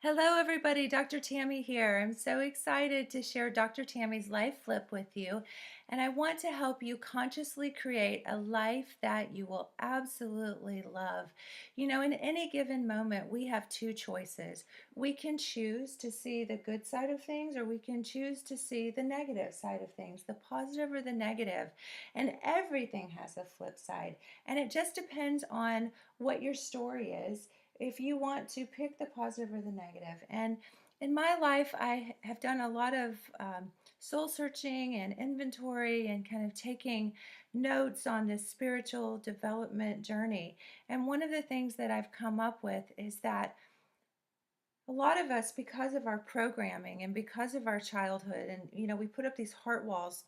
Hello, everybody. Dr. Tammy here. I'm so excited to share Dr. Tammy's life flip with you. And I want to help you consciously create a life that you will absolutely love. In any given moment, we have two choices. We can choose to see the good side of things, or we can choose to see the negative side of things, the positive or the negative. And everything has a flip side. And it just depends on what your story is if you want to pick the positive or the negative. And in my life, I have done a lot of soul searching and inventory and kind of taking notes on this spiritual development journey. And one of the things that I've come up with is that a lot of us, because of our programming and because of our childhood, and we put up these heart walls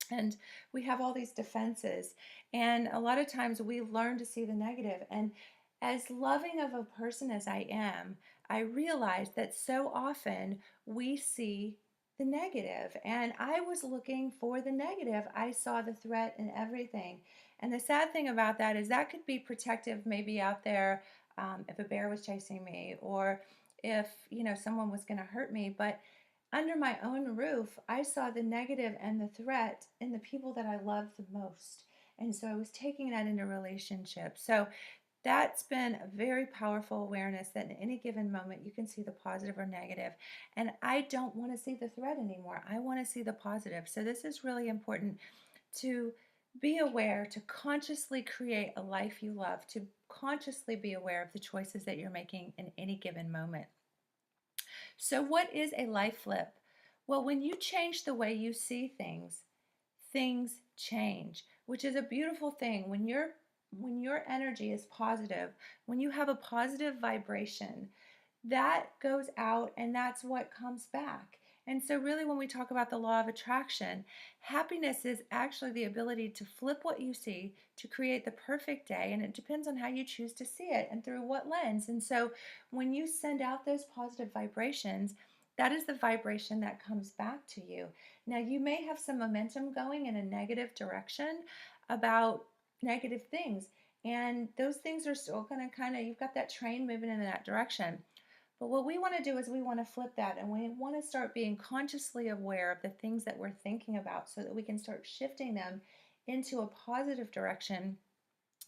and we have all these defenses, and a lot of times we learn to see the negative. And as loving of a person as I am, I realize that so often we see the negative, and I was looking for the negative. I saw the threat in everything. And the sad thing about that is that could be protective, maybe out there, if a bear was chasing me, or if someone was going to hurt me. But under my own roof, I saw the negative and the threat in the people that I love the most. And so I was taking that into relationships. So that's been a very powerful awareness that in any given moment you can see the positive or negative. And I don't want to see the threat anymore. I want to see the positive. So this is really important to be aware, to consciously create a life you love, to consciously be aware of the choices that you're making in any given moment. So, what is a life flip? Well, when you change the way you see things, things change, which is a beautiful thing. When your energy is positive, when you have a positive vibration, that goes out and that's what comes back. And so, really, when we talk about the law of attraction, happiness is actually the ability to flip what you see to create the perfect day. And it depends on how you choose to see it and through what lens. And so, when you send out those positive vibrations, that is the vibration that comes back to you. Now, you may have some momentum going in a negative direction about negative things, and those things are still going to you've got that train moving in that direction. But what we want to do is we want to flip that, and we want to start being consciously aware of the things that we're thinking about so that we can start shifting them into a positive direction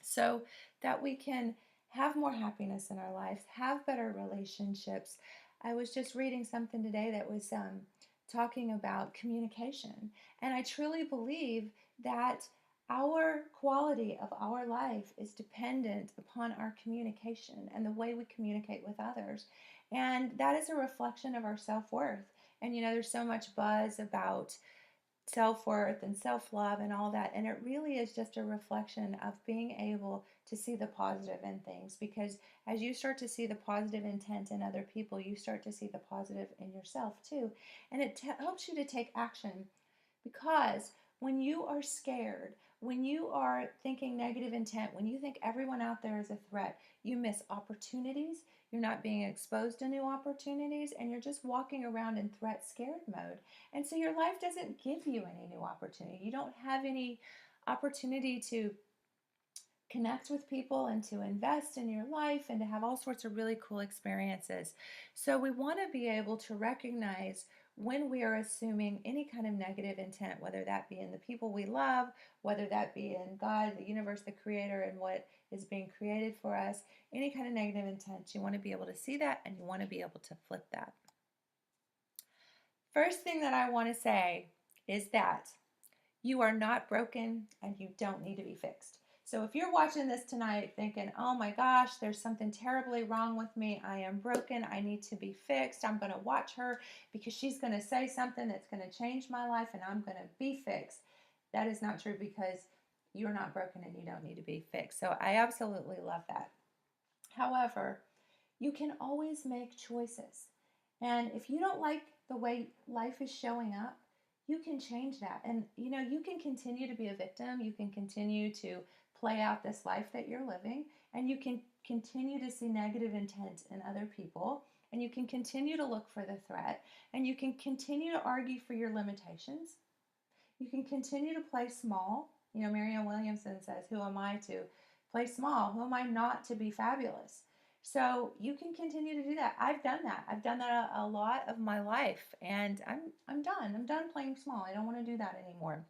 so that we can have more happiness in our lives, have better relationships. I was just reading something today that was talking about communication, and I truly believe that our quality of our life is dependent upon our communication and the way we communicate with others. And that is a reflection of our self worth. And there's so much buzz about self worth and self love and all that. And it really is just a reflection of being able to see the positive in things. Because as you start to see the positive intent in other people, you start to see the positive in yourself too. And it helps you to take action. Because when you are scared, when you are thinking negative intent, when you think everyone out there is a threat, you miss opportunities, you're not being exposed to new opportunities, and you're just walking around in threat scared mode. And so your life doesn't give you any new opportunity. You don't have any opportunity to connect with people and to invest in your life and to have all sorts of really cool experiences. So we want to be able to recognize when we are assuming any kind of negative intent, whether that be in the people we love, whether that be in God, the universe, the creator, and what is being created for us, any kind of negative intent. You want to be able to see that, and you want to be able to flip that. First thing that I want to say is that you are not broken and you don't need to be fixed. So if you're watching this tonight thinking, oh my gosh, there's something terribly wrong with me, I am broken, I need to be fixed, I'm going to watch her because she's going to say something that's going to change my life and I'm going to be fixed. That is not true, because you're not broken and you don't need to be fixed. So I absolutely love that. However, you can always make choices. And if you don't like the way life is showing up, you can change that. And you can continue to be a victim. You can continue to play out this life that you're living. And you can continue to see negative intent in other people. And you can continue to look for the threat. And you can continue to argue for your limitations. You can continue to play small. Marianne Williamson says, who am I to play small? Who am I not to be fabulous? So you can continue to do that. I've done that. I've done that a lot of my life, and I'm done. I'm done playing small. I don't want to do that anymore.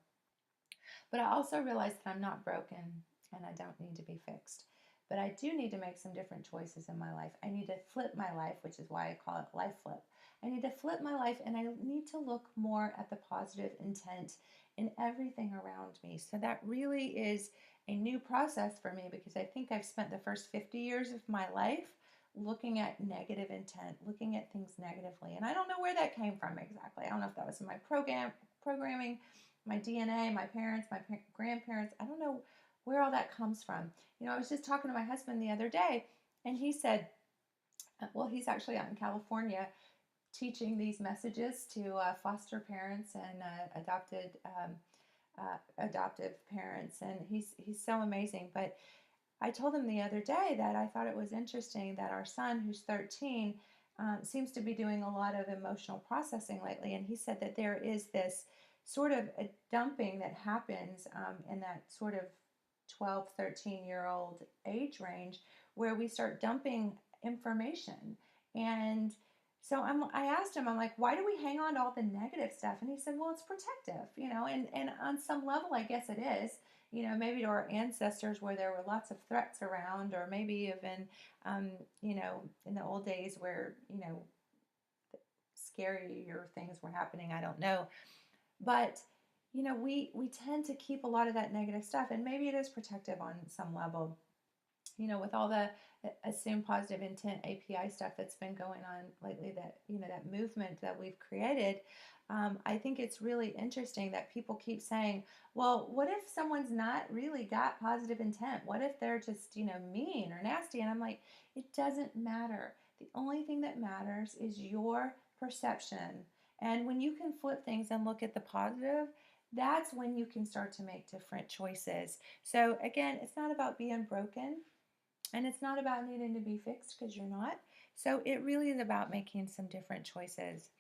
But I also realize that I'm not broken and I don't need to be fixed. But I do need to make some different choices in my life. I need to flip my life, which is why I call it life flip. I need to flip my life and I need to look more at the positive intent in everything around me. So that really is a new process for me because I think I've spent the first 50 years of my life looking at negative intent, looking at things negatively. And I don't know where that came from exactly. I don't know if that was in my programming, my DNA, my parents, my grandparents. I don't know where all that comes from. I was just talking to my husband the other day, and he said, well, he's actually out in California teaching these messages to foster parents and adoptive parents, and he's so amazing. But I told him the other day that I thought it was interesting that our son, who's 13, seems to be doing a lot of emotional processing lately. And he said that there is this sort of a dumping that happens in that sort of 12, 13-year-old age range where we start dumping information. And so I asked him, I'm like, why do we hang on to all the negative stuff? And he said, well, it's protective, and on some level, I guess it is, maybe to our ancestors where there were lots of threats around, or maybe even, in the old days where, scarier things were happening. I don't know. But, we tend to keep a lot of that negative stuff, and maybe it is protective on some level. With all the assumed positive intent API stuff that's been going on lately, that movement that we've created, I think it's really interesting that people keep saying, well, what if someone's not really got positive intent? What if they're just, mean or nasty? And I'm like, it doesn't matter. The only thing that matters is your perception. And when you can flip things and look at the positive, that's when you can start to make different choices. So again, it's not about being broken. And it's not about needing to be fixed because you're not. So it really is about making some different choices.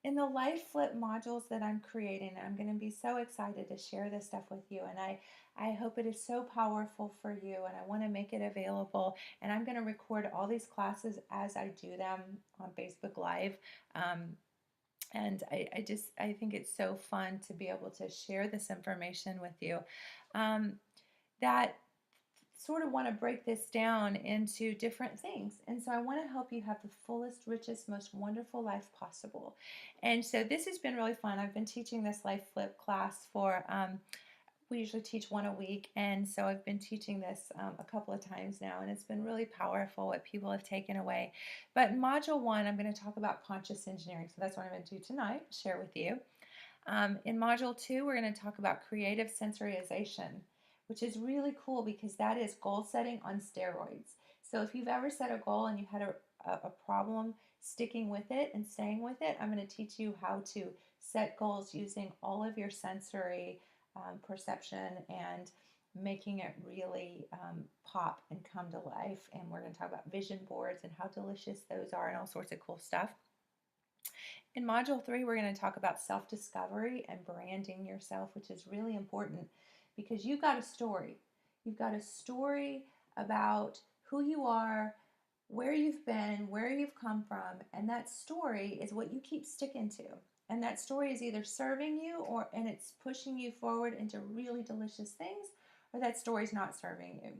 In the Life Flip modules that I'm creating, I'm going to be so excited to share this stuff with you. And I hope it is so powerful for you. And I want to make it available. And I'm going to record all these classes as I do them on Facebook Live. And I think it's so fun to be able to share this information with you. That sort of want to break this down into different things. And so I want to help you have the fullest, richest, most wonderful life possible. And so this has been really fun. I've been teaching this Life Flip class for, we usually teach one a week. And so I've been teaching this a couple of times now, and it's been really powerful what people have taken away. But in Module 1, I'm going to talk about conscious engineering. So that's what I'm going to do tonight, share with you. In Module 2, we're going to talk about creative sensorization, which is really cool because that is goal setting on steroids. So if you've ever set a goal and you had a problem sticking with it and staying with it, I'm going to teach you how to set goals using all of your sensory perception and making it really pop and come to life. And we're going to talk about vision boards and how delicious those are and all sorts of cool stuff. In Module 3, we're going to talk about self-discovery and branding yourself, which is really important because you've got a story. You've got a story about who you are, where you've been, where you've come from, and that story is what you keep sticking to. And that story is either serving you and it's pushing you forward into really delicious things, or that story's not serving you.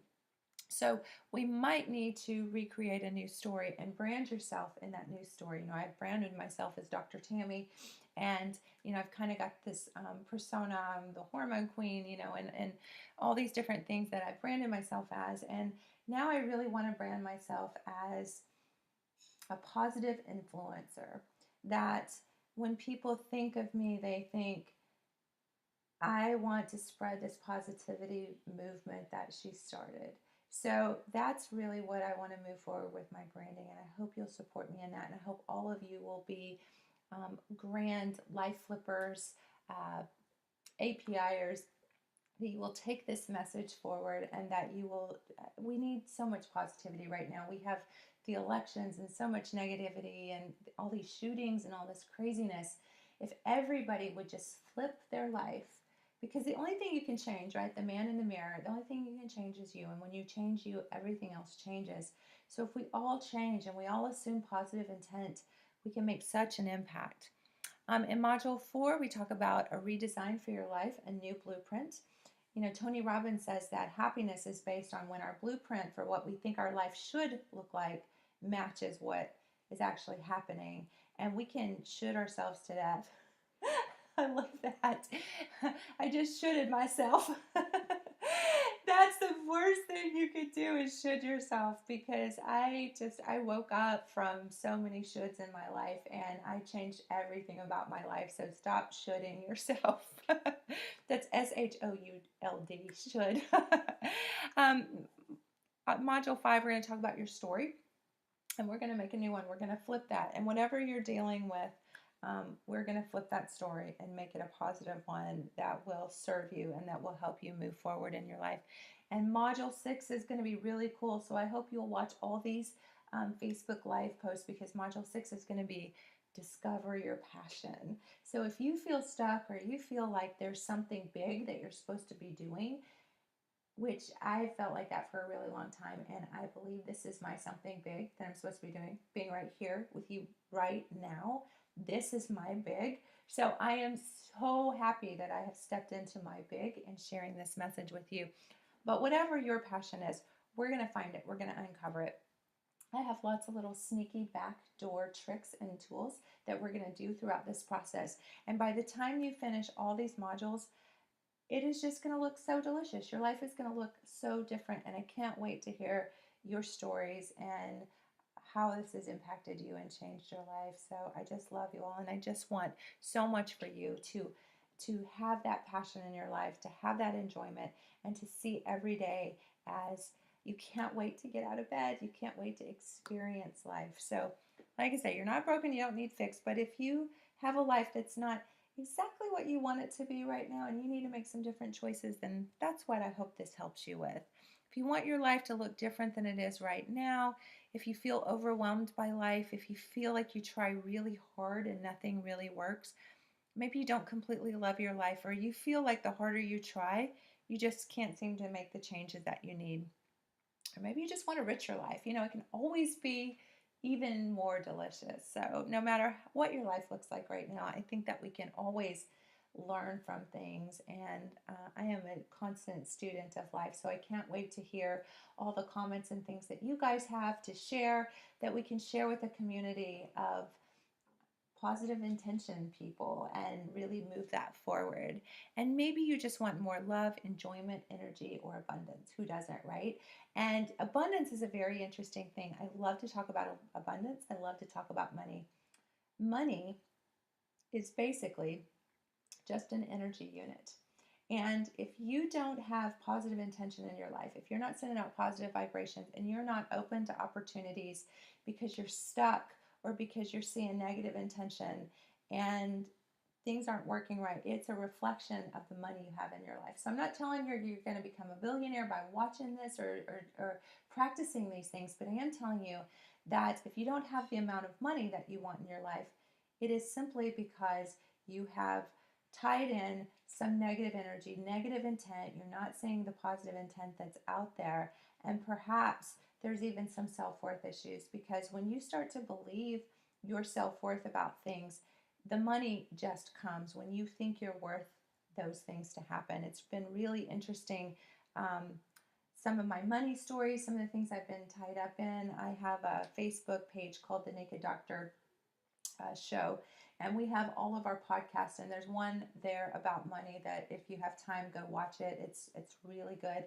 So we might need to recreate a new story and brand yourself in that new story. I've branded myself as Dr. Tammy, and I've kind of got this persona, I'm the hormone queen, and all these different things that I've branded myself as. And now I really want to brand myself as a positive influencer. That when people think of me, they think, I want to spread this positivity movement that she started. So that's really what I want to move forward with my branding, and I hope you'll support me in that, and I hope all of you will be grand life flippers, APIers, that you will take this message forward, and that you will, we need so much positivity right now. We have the elections and so much negativity and all these shootings and all this craziness. If everybody would just flip their life, because the only thing you can change, right, the man in the mirror, the only thing you can change is you. And when you change you, everything else changes. So if we all change and we all assume positive intent, we can make such an impact. In Module 4, we talk about a redesign for your life, a new blueprint. Tony Robbins says that happiness is based on when our blueprint for what we think our life should look like matches what is actually happening. And we can should ourselves to death. I love that. I just shoulded myself. That's the worst thing you could do is should yourself, because I woke up from so many shoulds in my life and I changed everything about my life. So stop shoulding yourself. That's SHOULD, should. um, Module 5, we're going to talk about your story, and we're going to make a new one. We're going to flip that. And whatever you're dealing with, we're going to flip that story and make it a positive one that will serve you and that will help you move forward in your life. And Module 6 is going to be really cool. So I hope you'll watch all these Facebook Live posts, because Module 6 is going to be discover your passion. So if you feel stuck or you feel like there's something big that you're supposed to be doing, which I felt like that for a really long time, and I believe this is my something big that I'm supposed to be doing, being right here with you right now. This is my big. So I am so happy that I have stepped into my big and sharing this message with you. But whatever your passion is, we're going to find it. We're going to uncover it. I have lots of little sneaky backdoor tricks and tools that we're going to do throughout this process. And by the time you finish all these modules, it is just going to look so delicious. Your life is going to look so different, and I can't wait to hear your stories and how this has impacted you and changed your life. So I just love you all, and I just want so much for you to have that passion in your life, to have that enjoyment, and to see every day as you can't wait to get out of bed. You can't wait to experience life. So, like I say, you're not broken, you don't need fixed, but if you have a life that's not exactly what you want it to be right now and you need to make some different choices, then that's what I hope this helps you with. If you want your life to look different than it is right now, if you feel overwhelmed by life, if you feel like you try really hard and nothing really works, maybe you don't completely love your life, or you feel like the harder you try, you just can't seem to make the changes that you need. Or maybe you just want a richer life. It can always be even more delicious. So, no matter what your life looks like right now, I think that we can always learn from things. And I am a constant student of life. So, I can't wait to hear all the comments and things that you guys have to share, that we can share with a community of positive intention people and really move that forward. And maybe you just want more love, enjoyment, energy, or abundance. Who doesn't, right? And abundance is a very interesting thing. I love to talk about abundance. I love to talk about money. Money is basically just an energy unit. And if you don't have positive intention in your life, if you're not sending out positive vibrations and you're not open to opportunities because you're stuck or because you're seeing negative intention and things aren't working right, it's a reflection of the money you have in your life. So I'm not telling you you're going to become a billionaire by watching this or practicing these things, but I am telling you that if you don't have the amount of money that you want in your life, it is simply because you have tied in some negative energy, negative intent. You're not seeing the positive intent that's out there. And perhaps there's even some self worth issues, because when you start to believe your self worth about things, the money just comes when you think you're worth those things to happen. It's been really interesting. Some of my money stories, some of the things I've been tied up in. I have a Facebook page called The Naked Doctor show, and we have all of our podcasts, and there's one there about money that if you have time, go watch it. It's really good.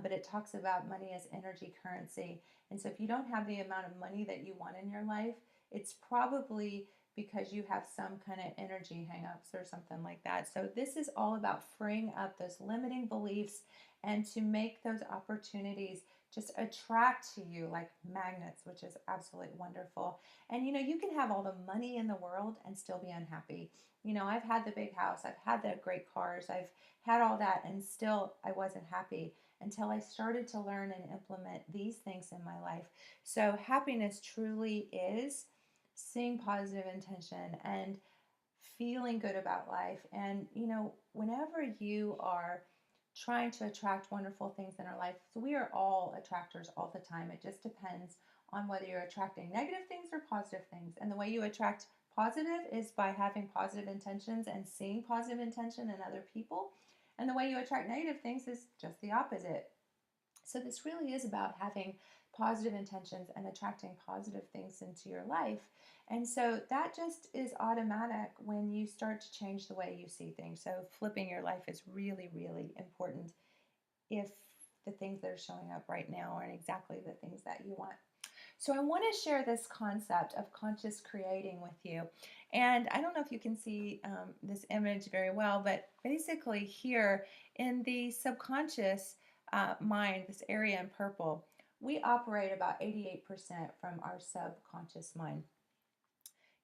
But it talks about money as energy currency. And so if you don't have the amount of money that you want in your life, it's probably because you have some kind of energy hangups or something like that. So this is all about freeing up those limiting beliefs and to make those opportunities just attract to you like magnets, which is absolutely wonderful. And you can have all the money in the world and still be unhappy. I've had the big house, I've had the great cars, I've had all that, and still I wasn't happy until I started to learn and implement these things in my life. So happiness truly is seeing positive intention and feeling good about life. And whenever you are trying to attract wonderful things in our life, so we are all attractors all the time. It just depends on whether you're attracting negative things or positive things. And the way you attract positive is by having positive intentions and seeing positive intention in other people. And the way you attract negative things is just the opposite. So this really is about having positive intentions and attracting positive things into your life. And so that just is automatic when you start to change the way you see things. So flipping your life is really, really important if the things that are showing up right now aren't exactly the things that you want. So I want to share this concept of conscious creating with you. And I don't know if you can see this image very well, but basically here in the subconscious mind, this area in purple, we operate about 88% from our subconscious mind.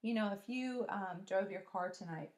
You know, if you drove your car tonight,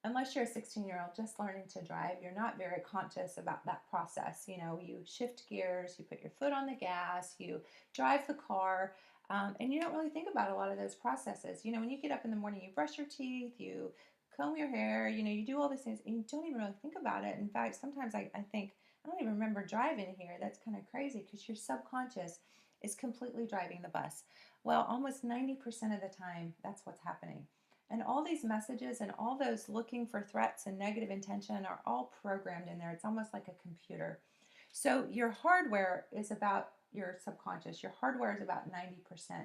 unless you're a 16-year-old just learning to drive, you're not very conscious about that process. You know, you shift gears, you put your foot on the gas, you drive the car, and you don't really think about a lot of those processes. You know, when you get up in the morning, you brush your teeth, you comb your hair, you know, you do all these things, and you don't even really think about it. In fact, sometimes I think, I don't even remember driving here. That's kind of crazy because your subconscious is completely driving the bus. Well, almost 90% of the time, that's what's happening. And all these messages and all those looking for threats and negative intention are all programmed in there. It's almost like a computer. So your hardware is about your subconscious. Your hardware is about 90%.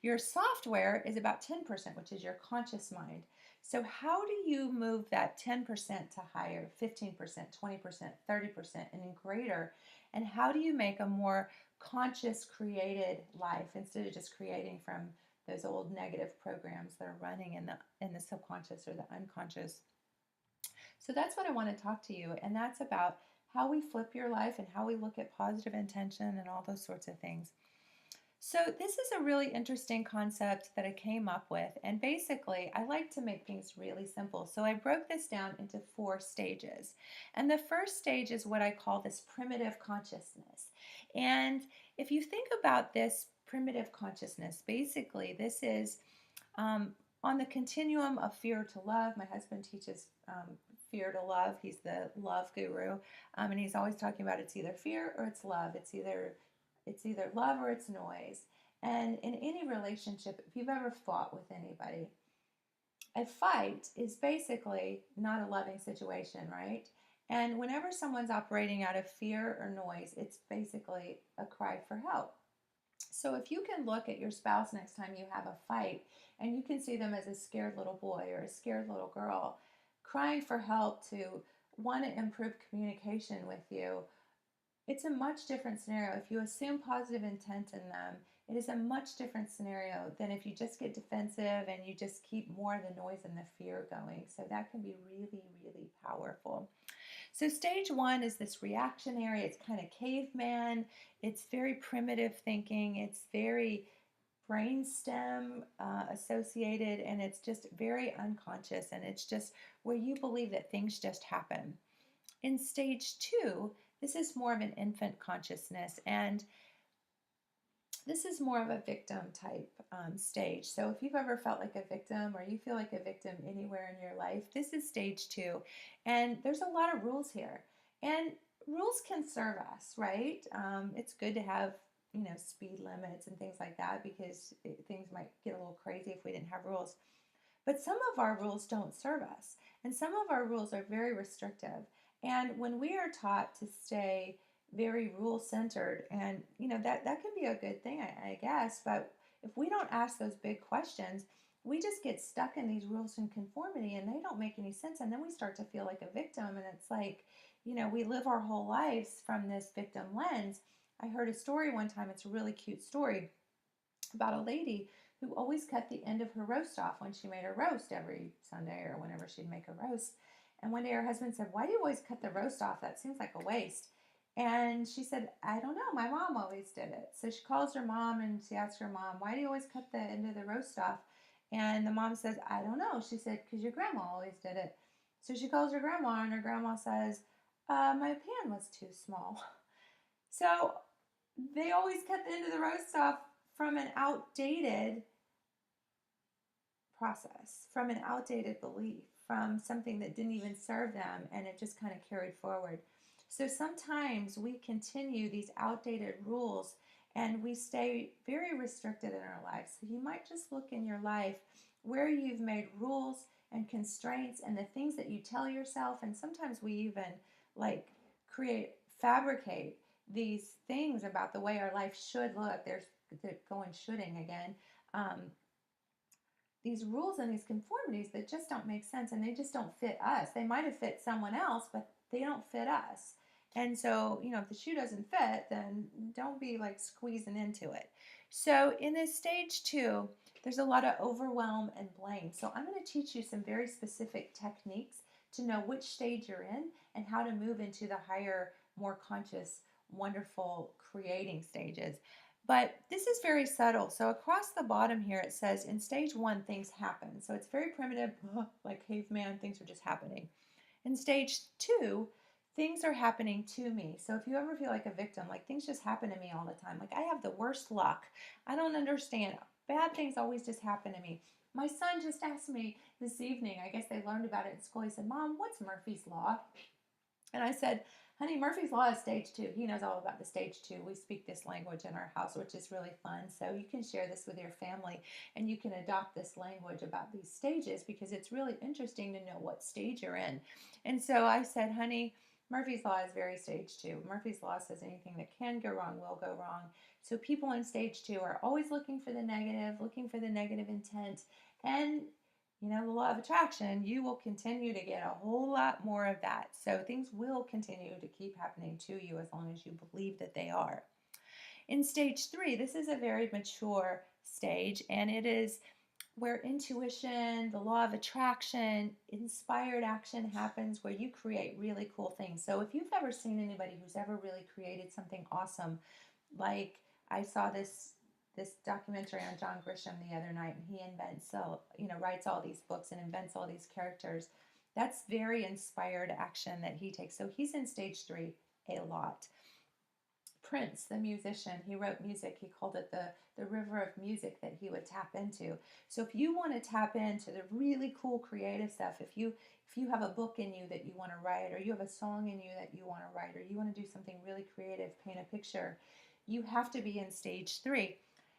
Your software is about 10%, which is your conscious mind. So how do you move that 10% to higher, 15%, 20%, 30%, and greater? And how do you make a more conscious, created life instead of just creating from those old negative programs that are running in the subconscious or the unconscious? So that's what I want to talk to you, and that's about how we flip your life and how we look at positive intention and all those sorts of things. So this is a really interesting concept that I came up with, and basically I like to make things really simple. So I broke this down into 4 stages. And the first stage is what I call this primitive consciousness. And if you think about this primitive consciousness, basically this is on the continuum of fear to love. My husband teaches fear to love. He's the love guru, and he's always talking about it's either fear or it's love. It's either love or it's noise. And in any relationship, if you've ever fought with anybody, a fight is basically not a loving situation, right? And whenever someone's operating out of fear or noise, it's basically a cry for help. So if you can look at your spouse next time you have a fight and you can see them as a scared little boy or a scared little girl crying for help to want to improve communication with you, it's a much different scenario. If you assume positive intent in them, it is a much different scenario than if you just get defensive and you just keep more of the noise and the fear going. So that can be really, really powerful. So stage 1 is this reactionary. It's kind of caveman. It's very primitive thinking. It's very brainstem associated, and it's just very unconscious, and it's just where you believe that things just happen. In stage 2, this is more of an infant consciousness, and this is more of a victim type stage. So if you've ever felt like a victim or you feel like a victim anywhere in your life, this is stage 2. And there's a lot of rules here. And rules can serve us, right? It's good to have, you know, speed limits and things like that because things might get a little crazy if we didn't have rules. But some of our rules don't serve us. And some of our rules are very restrictive. And when we are taught to stay very rule centered, and you know that can be a good thing, I guess, but if we don't ask those big questions, we just get stuck in these rules and conformity, and they don't make any sense, and then we start to feel like a victim, and it's like, you know, we live our whole lives from this victim lens. I heard a story one time, it's a really cute story about a lady who always cut the end of her roast off when she made her roast every Sunday or whenever she'd make a roast. And one day her husband said, "Why do you always cut the roast off? That seems like a waste." And she said, "I don't know. My mom always did it." So she calls her mom and she asks her mom, "Why do you always cut the end of the roast off?" And the mom says, "I don't know." She said, "Because your grandma always did it." So she calls her grandma and her grandma says, "My pan was too small." So they always cut the end of the roast off from an outdated process, from an outdated belief, from something that didn't even serve them, and it just kind of carried forward. So sometimes we continue these outdated rules and we stay very restricted in our lives. So you might just look in your life where you've made rules and constraints and the things that you tell yourself, and sometimes we even like fabricate these things about the way our life should look. There's going shoulding again. Um, these rules and these conformities that just don't make sense, and they just don't fit us. They might have fit someone else, but they don't fit us. And so, if the shoe doesn't fit, then don't be like squeezing into it. So, in this stage 2, there's a lot of overwhelm and blame. So, I'm going to teach you some very specific techniques to know which stage you're in and how to move into the higher, more conscious, wonderful creating stages. But this is very subtle. So across the bottom here, it says in stage 1, things happen. So it's very primitive, like caveman, things are just happening. In stage 2, things are happening to me. So if you ever feel like a victim, like things just happen to me all the time, like I have the worst luck, I don't understand. Bad things always just happen to me. My son just asked me this evening, I guess they learned about it in school. He said, Mom, what's Murphy's Law? And I said, honey, Murphy's Law is stage 2. He knows all about the stage 2. We speak this language in our house, which is really fun. So you can share this with your family and you can adopt this language about these stages because it's really interesting to know what stage you're in. And so I said, honey, Murphy's Law is very stage 2. Murphy's Law says anything that can go wrong will go wrong. So people in stage 2 are always looking for the negative intent. And the law of attraction, you will continue to get a whole lot more of that. So things will continue to keep happening to you as long as you believe that they are. In stage 3, this is a very mature stage, and it is where intuition, the law of attraction, inspired action happens, where you create really cool things. So if you've ever seen anybody who's ever really created something awesome, like I saw this documentary on John Grisham the other night, and he writes all these books and invents all these characters. That's very inspired action that he takes. So he's in stage 3 a lot. Prince, the musician, he wrote music. He called it the river of music that he would tap into. So if you want to tap into the really cool creative stuff, if you have a book in you that you want to write, or you have a song in you that you want to write, or you want to do something really creative, paint a picture, you have to be in stage 3.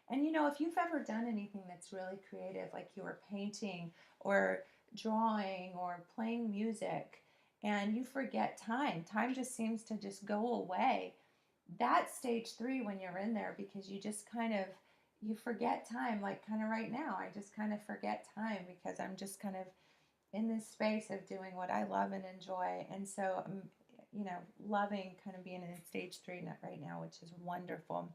And if you've ever done anything that's really creative, like you were painting or drawing or playing music, and you forget time just seems to just go away. That's stage 3 when you're in there, because you just you forget time, like kind of right now. I just kind of forget time because I'm just kind of in this space of doing what I love and enjoy. And so I'm, loving kind of being in stage 3 right now, which is wonderful.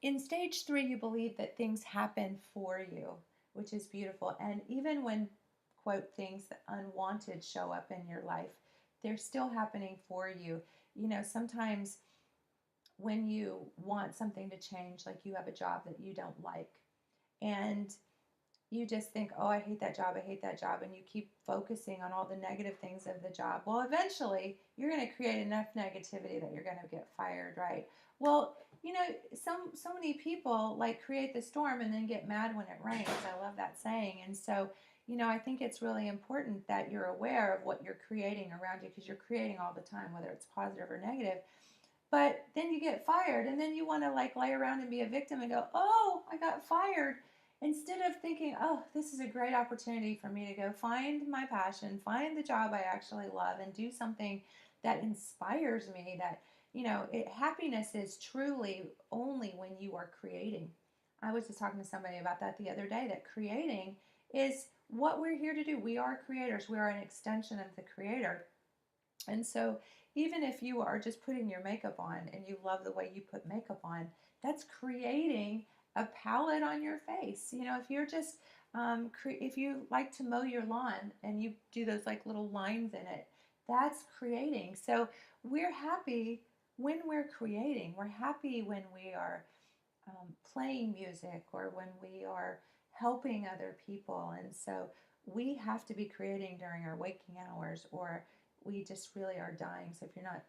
In stage 3, you believe that things happen for you, which is beautiful. And even when, quote, things unwanted show up in your life, they're still happening for you. Sometimes when you want something to change, like you have a job that you don't like, and you just think, oh, I hate that job, and you keep focusing on all the negative things of the job. Well, eventually, you're going to create enough negativity that you're going to get fired, right? Well, so many people like create the storm and then get mad when it rains. I love that saying. And so, I think it's really important that you're aware of what you're creating around you, because you're creating all the time, whether it's positive or negative. But then you get fired, and then you want to like lay around and be a victim and go, oh, I got fired. Instead of thinking, oh, this is a great opportunity for me to go find my passion, find the job I actually love, and do something that inspires me. That, happiness is truly only when you are creating. I was just talking to somebody about that the other day, that creating is what we're here to do. We are creators, we are an extension of the Creator. And so, even if you are just putting your makeup on and you love the way you put makeup on, that's creating a palette on your face. If you're just, if you like to mow your lawn and you do those like little lines in it, that's creating. So, we're happy when we're creating. We're happy when we are playing music, or when we are helping other people. And so, we have to be creating during our waking hours, or we just really are dying. So if you're not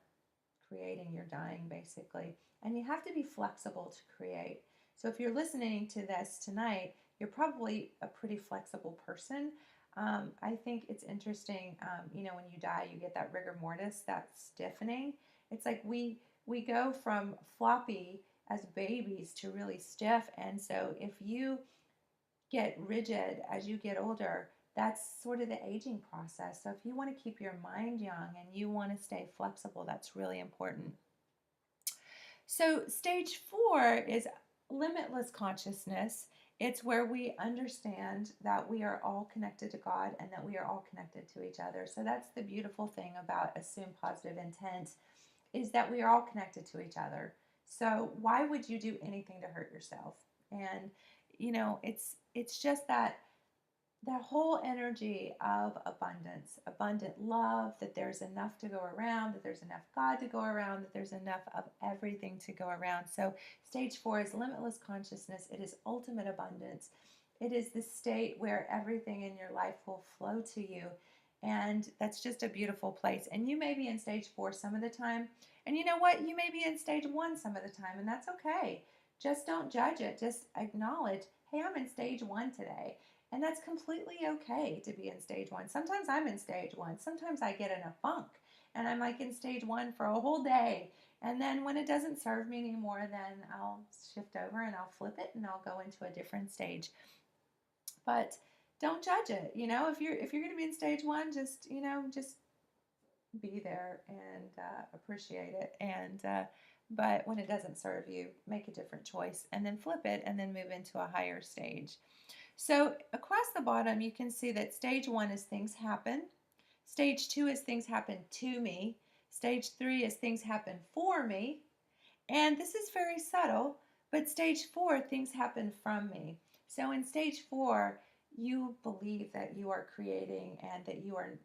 creating, you're dying basically. And you have to be flexible to create. So if you're listening to this tonight, you're probably a pretty flexible person. I think it's interesting, when you die, you get that rigor mortis, that stiffening. It's like we go from floppy as babies to really stiff. And so if you get rigid as you get older, that's sort of the aging process. So if you want to keep your mind young and you want to stay flexible, that's really important. So stage 4 is limitless consciousness. It's where we understand that we are all connected to God and that we are all connected to each other. So that's the beautiful thing about assume positive intent, is that we are all connected to each other. So why would you do anything to hurt yourself? And it's just that whole energy of abundance, abundant love, that there's enough to go around, that there's enough God to go around, that there's enough of everything to go around. So stage 4 is limitless consciousness. It is ultimate abundance. It is the state where everything in your life will flow to you. And that's just a beautiful place. And you may be in stage 4 some of the time. And you know what? You may be in stage 1 some of the time, and that's okay. Just don't judge it. Just acknowledge, hey, I'm in stage 1 today. And that's completely okay to be in stage 1. Sometimes I'm in stage 1. Sometimes I get in a funk and I'm like in stage 1 for a whole day. And then when it doesn't serve me anymore, then I'll shift over and I'll flip it and I'll go into a different stage. But don't judge it. If you're going to be in stage 1, just be there and appreciate it. But when it doesn't serve you, make a different choice and then flip it and then move into a higher stage. So across the bottom, you can see that stage 1 is things happen. Stage 2 is things happen to me. Stage 3 is things happen for me. And this is very subtle, but stage 4, things happen from me. So in stage 4, you believe that you are creating and that you are,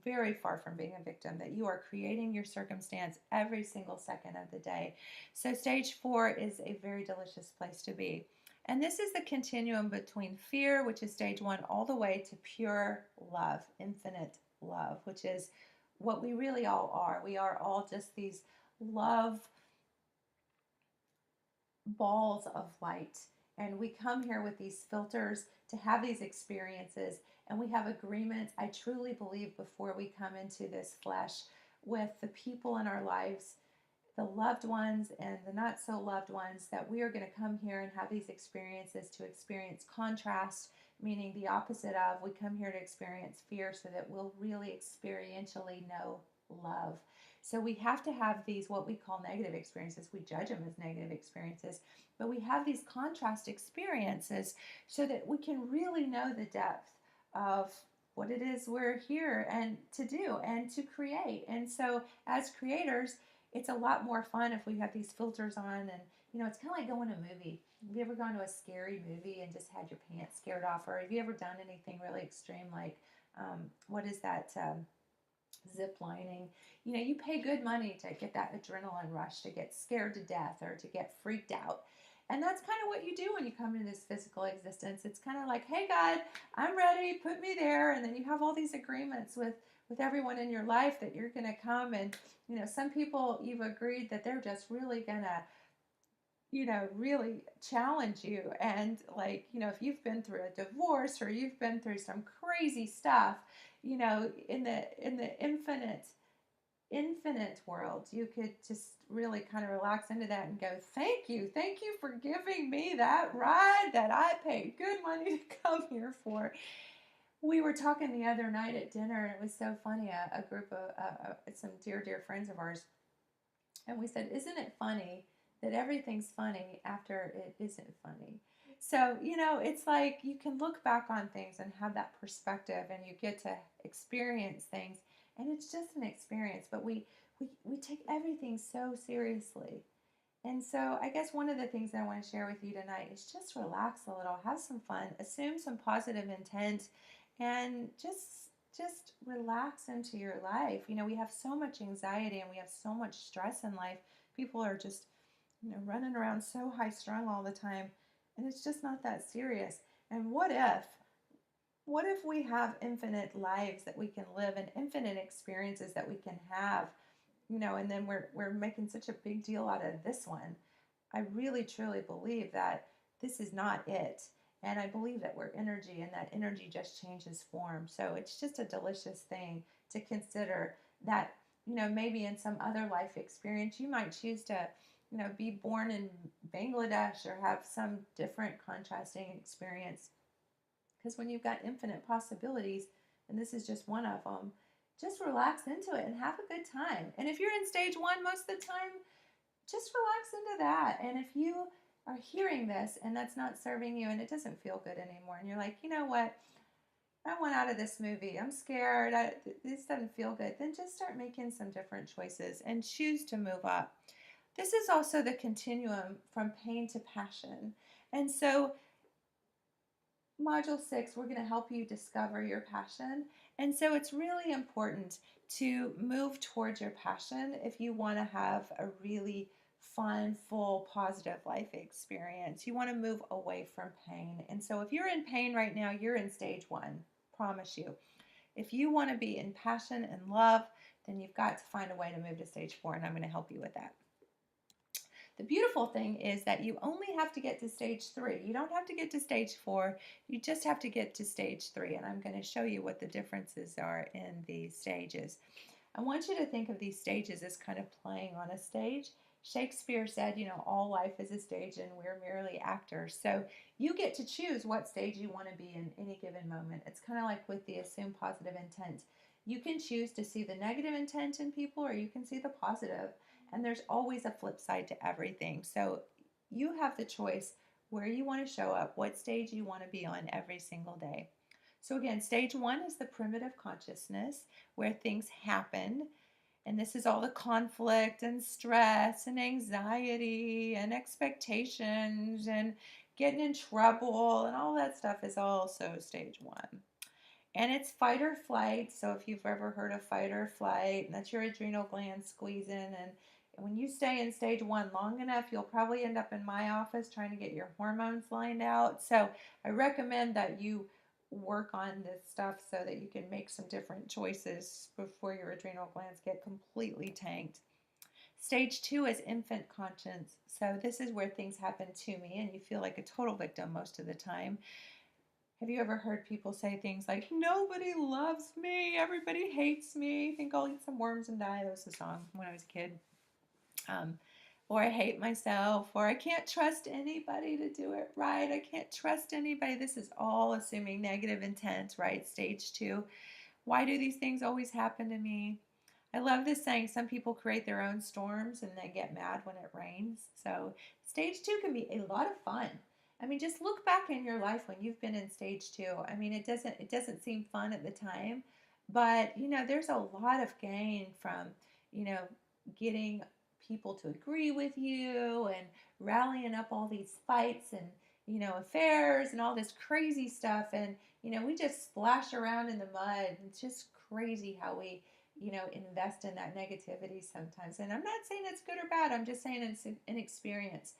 very far from being a victim, that you are creating your circumstance every single second of the day. So stage 4 is a very delicious place to be. And this is the continuum between fear, which is stage 1, all the way to pure love, infinite love, which is what we really all are. We are all just these love balls of light. And we come here with these filters to have these experiences. And we have agreements, I truly believe, before we come into this flesh with the people in our lives, the loved ones and the not so loved ones, that we are going to come here and have these experiences to experience contrast, meaning the opposite of. We come here to experience fear so that we'll really experientially know love. So we have to have these, what we call negative experiences. We judge them as negative experiences, but we have these contrast experiences so that we can really know the depth of what it is we're here and to do and to create. And so as creators, it's a lot more fun if we have these filters on. And it's kind of like going to a movie. Have you ever gone to a scary movie and just had your pants scared off? Or have you ever done anything really extreme like what is that, zip lining? You pay good money to get that adrenaline rush, to get scared to death or to get freaked out. And that's kind of what you do when you come into this physical existence. It's kind of like, hey God, I'm ready, put me there. And then you have all these agreements with everyone in your life that you're going to come. And some people, you've agreed that they're just really going to really challenge you. And if you've been through a divorce or you've been through some crazy stuff, in the infinite world, you could just really kind of relax into that and go, thank you for giving me that ride that I paid good money to come here for. We were talking the other night at dinner, and it was so funny. A group of some dear friends of ours, and we said, isn't it funny that everything's funny after it isn't funny? So, it's like you can look back on things and have that perspective, and you get to experience things, and it's just an experience, but we take everything so seriously. And so I guess one of the things that I want to share with you tonight is just relax a little, have some fun, assume some positive intent, and just relax into your life. We have so much anxiety and we have so much stress in life. People are just, running around so high strung all the time, and it's just not that serious. And what if we have infinite lives that we can live and infinite experiences that we can have, and then we're making such a big deal out of this one. I really truly believe that this is not it. And I believe that we're energy, and that energy just changes form. So it's just a delicious thing to consider that, maybe in some other life experience, you might choose to be born in Bangladesh or have some different contrasting experience. Because when you've got infinite possibilities, and this is just one of them, just relax into it and have a good time. And if you're in stage one most of the time, just relax into that. And if you are hearing this and that's not serving you and it doesn't feel good anymore, and you're like, you know what, I want out of this movie, I'm scared, this doesn't feel good, then just start making some different choices and choose to move up. This is also the continuum from pain to passion. And so Module 6, we're going to help you discover your passion. And so it's really important to move towards your passion if you want to have a really fun, full, positive life experience. You want to move away from pain. And so if you're in pain right now, you're in stage 1, promise you. If you want to be in passion and love, then you've got to find a way to move to stage 4, and I'm going to help you with that. The beautiful thing is that you only have to get to stage 3. You don't have to get to stage 4. You just have to get to stage 3. And I'm going to show you what the differences are in these stages. I want you to think of these stages as kind of playing on a stage. Shakespeare said, all life is a stage and we're merely actors. So you get to choose what stage you want to be in any given moment. It's kind of like with the assume positive intent. You can choose to see the negative intent in people or you can see the positive. And there's always a flip side to everything. So you have the choice where you want to show up, what stage you want to be on every single day. So again, stage 1 is the primitive consciousness where things happen. And this is all the conflict and stress and anxiety and expectations and getting in trouble and all that stuff is also stage 1. And it's fight or flight. So if you've ever heard of fight or flight, that's your adrenal glands squeezing. And when you stay in stage 1 long enough, you'll probably end up in my office trying to get your hormones lined out. So I recommend that you work on this stuff so that you can make some different choices before your adrenal glands get completely tanked. Stage 2 is infant conscience. So this is where things happen to me and you feel like a total victim most of the time. Have you ever heard people say things like, nobody loves me, everybody hates me, I think I'll eat some worms and die? That was a song when I was a kid. Or I hate myself, or I can't trust anybody to do it right. I can't trust anybody. This is all assuming negative intent, right? Stage 2. Why do these things always happen to me? I love this saying, some people create their own storms and they get mad when it rains. So stage 2 can be a lot of fun. I mean, just look back in your life when you've been in stage 2. I mean, it doesn't seem fun at the time, but there's a lot of gain from, getting people to agree with you and rallying up all these fights and, affairs and all this crazy stuff. And, we just splash around in the mud. It's just crazy how we, invest in that negativity sometimes. And I'm not saying it's good or bad. I'm just saying it's an experience.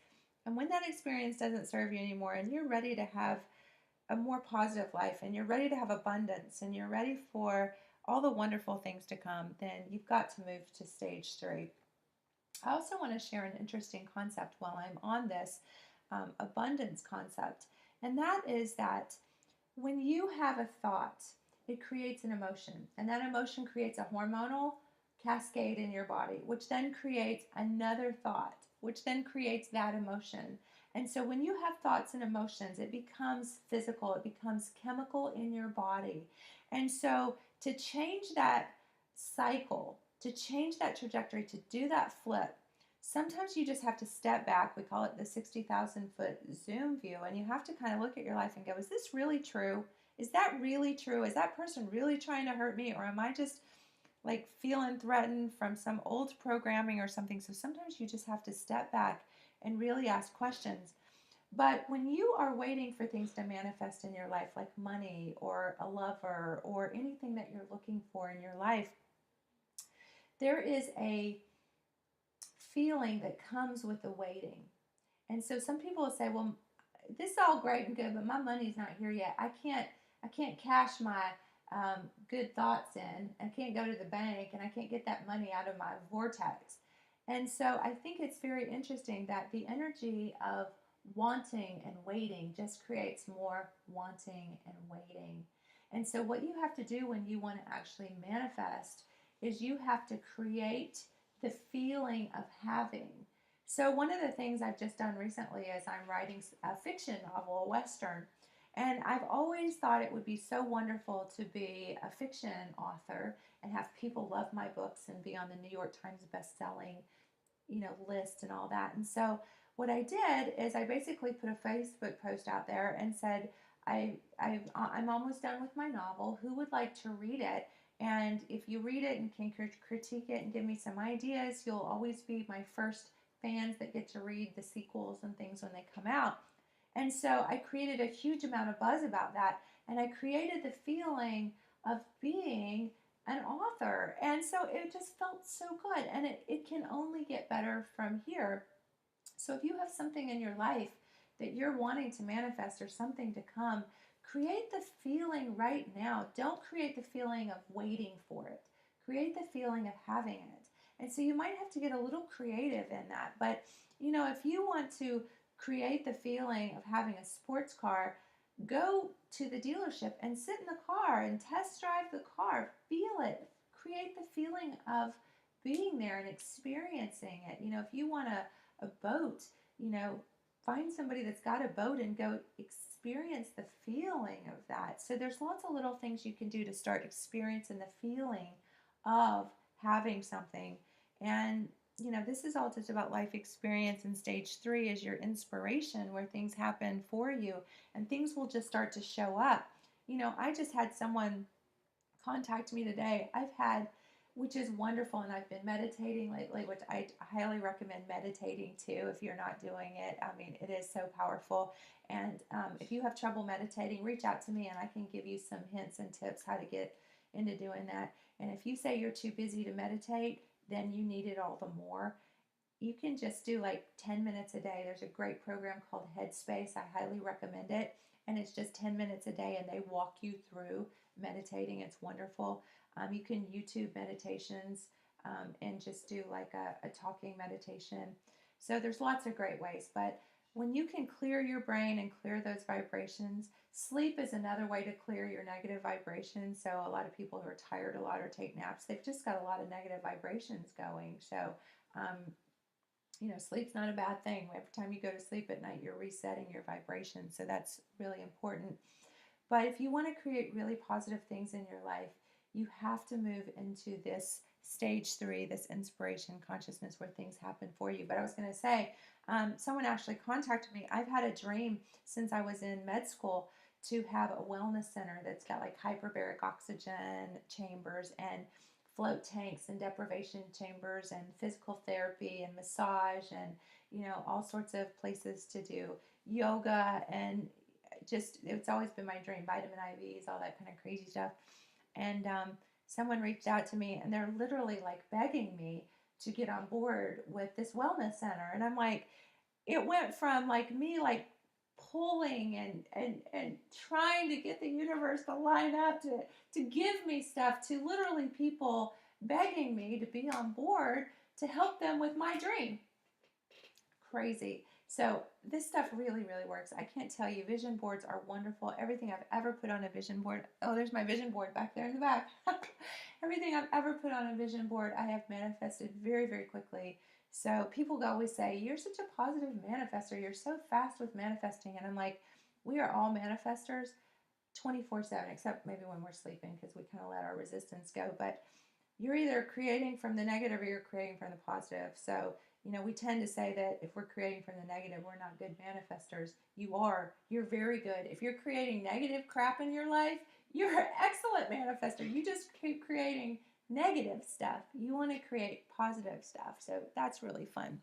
And when that experience doesn't serve you anymore and you're ready to have a more positive life and you're ready to have abundance and you're ready for all the wonderful things to come, then you've got to move to stage 3. I also want to share an interesting concept while I'm on this abundance concept. And that is that when you have a thought, it creates an emotion. And that emotion creates a hormonal cascade in your body, which then creates another thought, which then creates that emotion. And so when you have thoughts and emotions, it becomes physical, it becomes chemical in your body. And so to change that cycle, to change that trajectory, to do that flip, sometimes you just have to step back. We call it the 60,000 foot zoom view. And you have to kind of look at your life and go, is this really true? Is that really true? Is that person really trying to hurt me? Or am I just like feeling threatened from some old programming or something? So sometimes you just have to step back and really ask questions. But when you are waiting for things to manifest in your life, like money or a lover or anything that you're looking for in your life, there is a feeling that comes with the waiting. And so some people will say, well, this is all great and good, but my money's not here yet. I can't cash my good thoughts in. I can't go to the bank and I can't get that money out of my vortex. And so I think it's very interesting that the energy of wanting and waiting just creates more wanting and waiting. And so what you have to do when you want to actually manifest is you have to create the feeling of having. So one of the things I've just done recently is I'm writing a fiction novel, a Western. And I've always thought it would be so wonderful to be a fiction author and have people love my books and be on the New York Times best-selling, list and all that. And so what I did is I basically put a Facebook post out there and said, I'm almost done with my novel. Who would like to read it? And if you read it and can critique it and give me some ideas, you'll always be my first fans that get to read the sequels and things when they come out. And so I created a huge amount of buzz about that. And I created the feeling of being an author. And so it just felt so good. And it can only get better from here. So if you have something in your life that you're wanting to manifest or something to come, create the feeling right now. Don't create the feeling of waiting for it. Create the feeling of having it. And so you might have to get a little creative in that. But, if you want to create the feeling of having a sports car, go to the dealership and sit in the car and test drive the car. Feel it. Create the feeling of being there and experiencing it. If you want a boat, you know, find somebody that's got a boat and go experience the feeling of that. So there's lots of little things you can do to start experiencing the feeling of having something. And this is all just about life experience, and stage 3 is your inspiration, where things happen for you and things will just start to show up. I just had someone contact me today. Which is wonderful, and I've been meditating lately, which I highly recommend meditating too if you're not doing it. I mean, it is so powerful. And if you have trouble meditating, reach out to me and I can give you some hints and tips how to get into doing that. And if you say you're too busy to meditate, then you need it all the more. You can just do like 10 minutes a day. There's a great program called Headspace. I highly recommend it. And it's just 10 minutes a day and they walk you through meditating. It's wonderful. You can YouTube meditations and just do like a talking meditation. So there's lots of great ways. But when you can clear your brain and clear those vibrations, sleep is another way to clear your negative vibrations. So a lot of people who are tired a lot or take naps, they've just got a lot of negative vibrations going. So um, sleep's not a bad thing. Every time you go to sleep at night, you're resetting your vibration. So that's really important. But if you want to create really positive things in your life, you have to move into this stage 3, this inspiration consciousness, where things happen for you. But I was going to say, someone actually contacted me. I've had a dream since I was in med school to have a wellness center that's got like hyperbaric oxygen chambers and float tanks and deprivation chambers and physical therapy and massage and all sorts of places to do yoga, and just it's always been my dream. Vitamin IVs, all that kind of crazy stuff. And someone reached out to me and they're literally like begging me to get on board with this wellness center. And I'm like, it went from like me like pulling and trying to get the universe to line up to give me stuff, to literally people begging me to be on board to help them with my dream. Crazy. So this stuff really, really works. I can't tell you, vision boards are wonderful. Everything I've ever put on a vision board, oh, there's my vision board back there in the back. Everything I've ever put on a vision board, I have manifested very, very quickly. So people always say, you're such a positive manifester. You're so fast with manifesting. And I'm like, we are all manifestors 24/7, except maybe when we're sleeping because we kind of let our resistance go. But you're either creating from the negative or you're creating from the positive. So, we tend to say that if we're creating from the negative, we're not good manifestors. You are. You're very good. If you're creating negative crap in your life, you're an excellent manifester. You just keep creating negative stuff. You want to create positive stuff. So that's really fun.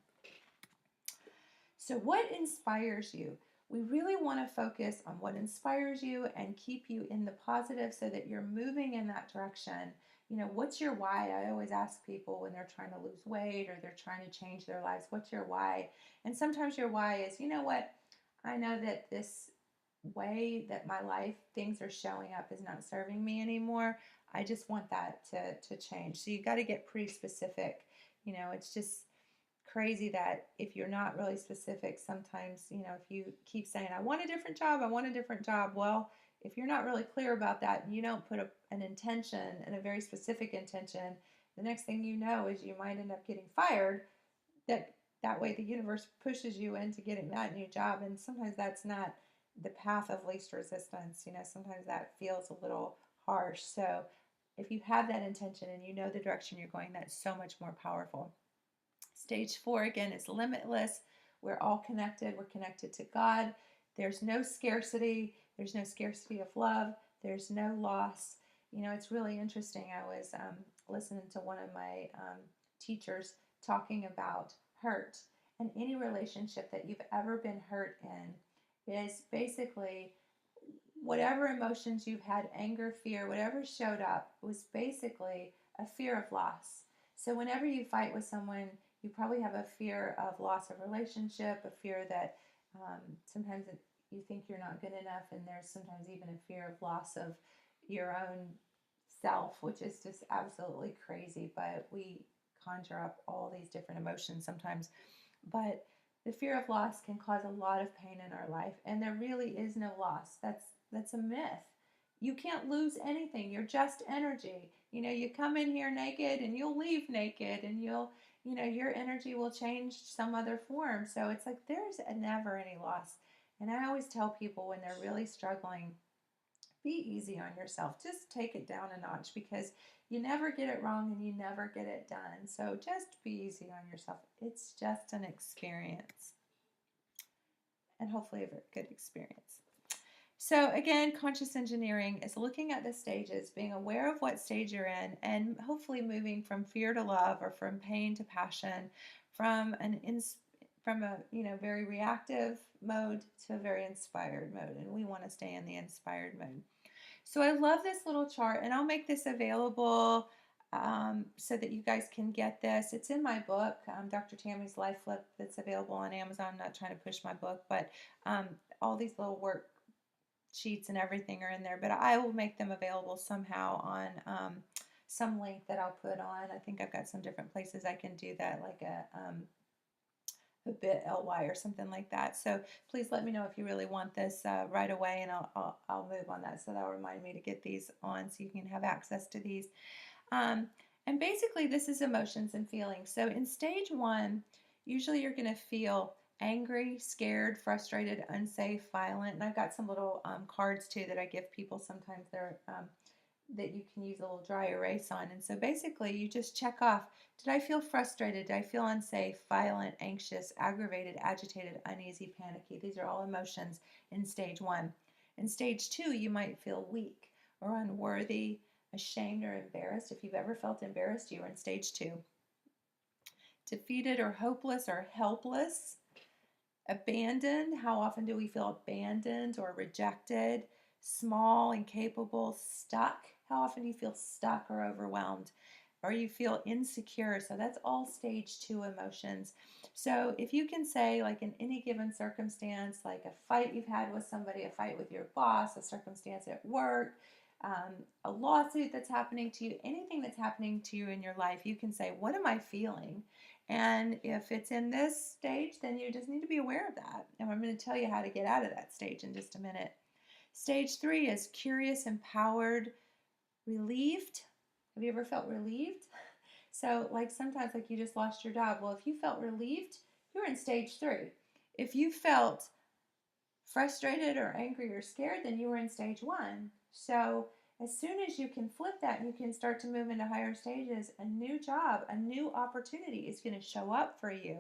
So what inspires you? We really want to focus on what inspires you and keep you in the positive so that you're moving in that direction. What's your why? I always ask people when they're trying to lose weight or they're trying to change their lives, what's your why? And sometimes your why is, you know what? I know that this way that my life, things are showing up is not serving me anymore. I just want that to change. So you got to get pretty specific. It's just crazy that if you're not really specific, sometimes, if you keep saying, I want a different job, I want a different job. Well, if you're not really clear about that and you don't put an intention and a very specific intention, the next thing you know is you might end up getting fired. That that way the universe pushes you into getting that new job. And sometimes that's not the path of least resistance. Sometimes that feels a little harsh. So if you have that intention and you know the direction you're going, that's so much more powerful. Stage 4, again, is limitless. We're all connected. We're connected to God. There's no scarcity. There's no scarcity of love. There's no loss. It's really interesting. I was listening to one of my teachers talking about hurt. And any relationship that you've ever been hurt in is basically whatever emotions you've had, anger, fear, whatever showed up, was basically a fear of loss. So whenever you fight with someone, you probably have a fear of loss of relationship, a fear that sometimes you think you're not good enough, and there's sometimes even a fear of loss of your own self, which is just absolutely crazy. But we conjure up all these different emotions sometimes. But the fear of loss can cause a lot of pain in our life, and there really is no loss. That's a myth. You can't lose anything. You're just energy. You come in here naked and you'll leave naked, and your energy will change some other form. So it's like there's never any loss. And I always tell people when they're really struggling, be easy on yourself. Just take it down a notch, because you never get it wrong and you never get it done. So just be easy on yourself. It's just an experience, and hopefully a good experience. So again, conscious engineering is looking at the stages, being aware of what stage you're in, and hopefully moving from fear to love, or from pain to passion, from a very reactive mode to a very inspired mode. And we want to stay in the inspired mode. So I love this little chart, and I'll make this available so that you guys can get this. It's in my book, Dr. Tammy's Life Flip, that's available on Amazon. I'm not trying to push my book, but all these little worksheets and everything are in there. But I will make them available somehow on some link that I'll put on. I think I've got some different places I can do that, like a bit.ly or something like that. So please let me know if you really want this right away, and I'll move on that. So that'll remind me to get these on so you can have access to these. And basically this is emotions and feelings. So in stage 1, usually you're going to feel angry, scared, frustrated, unsafe, violent. And I've got some little cards too that I give people sometimes. They're that you can use a little dry erase on. And so basically you just check off, did I feel frustrated? Did I feel unsafe, violent, anxious, aggravated, agitated, uneasy, panicky? These are all emotions in stage 1. In stage 2, you might feel weak or unworthy, ashamed or embarrassed. If you've ever felt embarrassed, you are in stage 2. Defeated or hopeless or helpless. Abandoned. How often do we feel abandoned or rejected? Small, incapable, stuck. How often do you feel stuck or overwhelmed? Or you feel insecure? So that's all stage 2 emotions. So if you can say, like in any given circumstance, like a fight you've had with somebody, a fight with your boss, a circumstance at work, a lawsuit that's happening to you, anything that's happening to you in your life, you can say, what am I feeling? And if it's in this stage, then you just need to be aware of that. And I'm going to tell you how to get out of that stage in just a minute. Stage 3 is curious, empowered, relieved. Have you ever felt relieved? So like sometimes like you just lost your job. Well, if you felt relieved, you're in stage 3. If you felt frustrated or angry or scared, then you were in stage 1. So as soon as you can flip that and you can start to move into higher stages, a new job, a new opportunity is going to show up for you.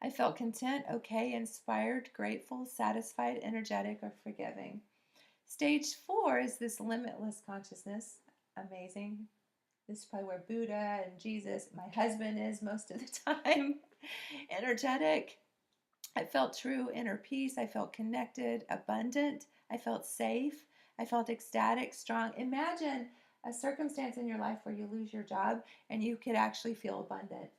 I felt content, okay, inspired, grateful, satisfied, energetic, or forgiving. Stage 4 is this limitless consciousness. Amazing. This is probably where Buddha and Jesus, my husband, is most of the time. Energetic. I felt true inner peace. I felt connected, abundant. I felt safe. I felt ecstatic, strong. Imagine a circumstance in your life where you lose your job and you could actually feel abundant.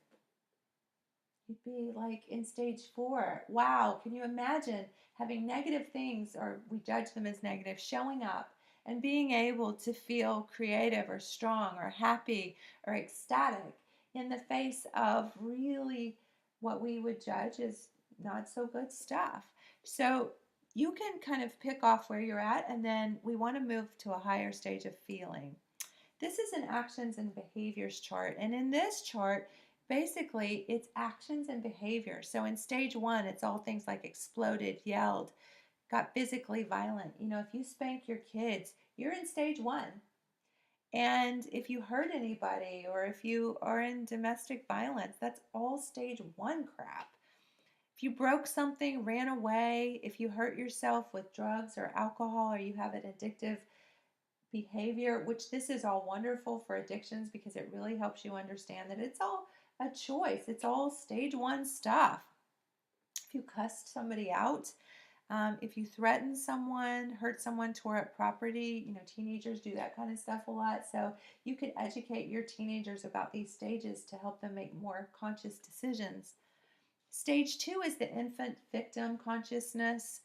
You'd be like in stage 4. Wow, can you imagine having negative things, or we judge them as negative, showing up and being able to feel creative or strong or happy or ecstatic in the face of really what we would judge as not so good stuff. So you can kind of pick off where you're at, and then we want to move to a higher stage of feeling. This is an actions and behaviors chart, and in this chart, basically it's actions and behavior. So in stage one, it's all things like exploded, yelled, got physically violent. If you spank your kids, you're in stage one. And if you hurt anybody or if you are in domestic violence, that's all stage one crap. If you broke something, ran away, if you hurt yourself with drugs or alcohol, or you have an addictive behavior, which this is all wonderful for addictions because it really helps you understand that it's all a choice. It's all stage one stuff. If you cussed somebody out, if you threaten someone, hurt someone, tore up property, teenagers do that kind of stuff a lot. So you could educate your teenagers about these stages to help them make more conscious decisions. Stage two is the infant victim consciousness,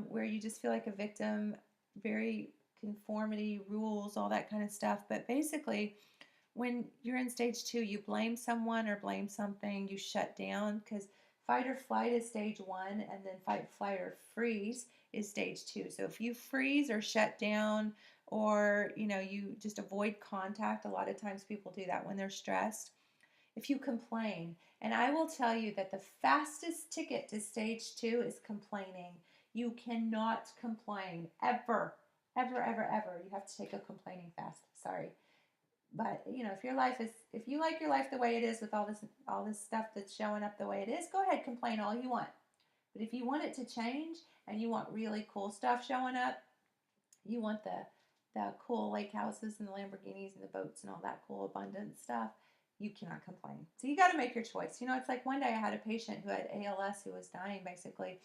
where you just feel like a victim, very conformity, rules, all that kind of stuff. But basically, when you're in stage two, you blame someone or blame something, you shut down, because fight or flight is stage one, and then fight, flight, or freeze is stage two. So if you freeze or shut down, or you just avoid contact, a lot of times people do that when they're stressed. If you complain, and I will tell you that the fastest ticket to stage two is complaining. You cannot complain ever, ever, ever, ever. You have to take a complaining fast. Sorry. But if you like your life the way it is with all this stuff that's showing up the way it is, go ahead, complain all you want. But if you want it to change and you want really cool stuff showing up, you want the cool lake houses and the Lamborghinis and the boats and all that cool abundant stuff, you cannot complain. So you got to make your choice. It's like one day I had a patient who had ALS who was dying basically,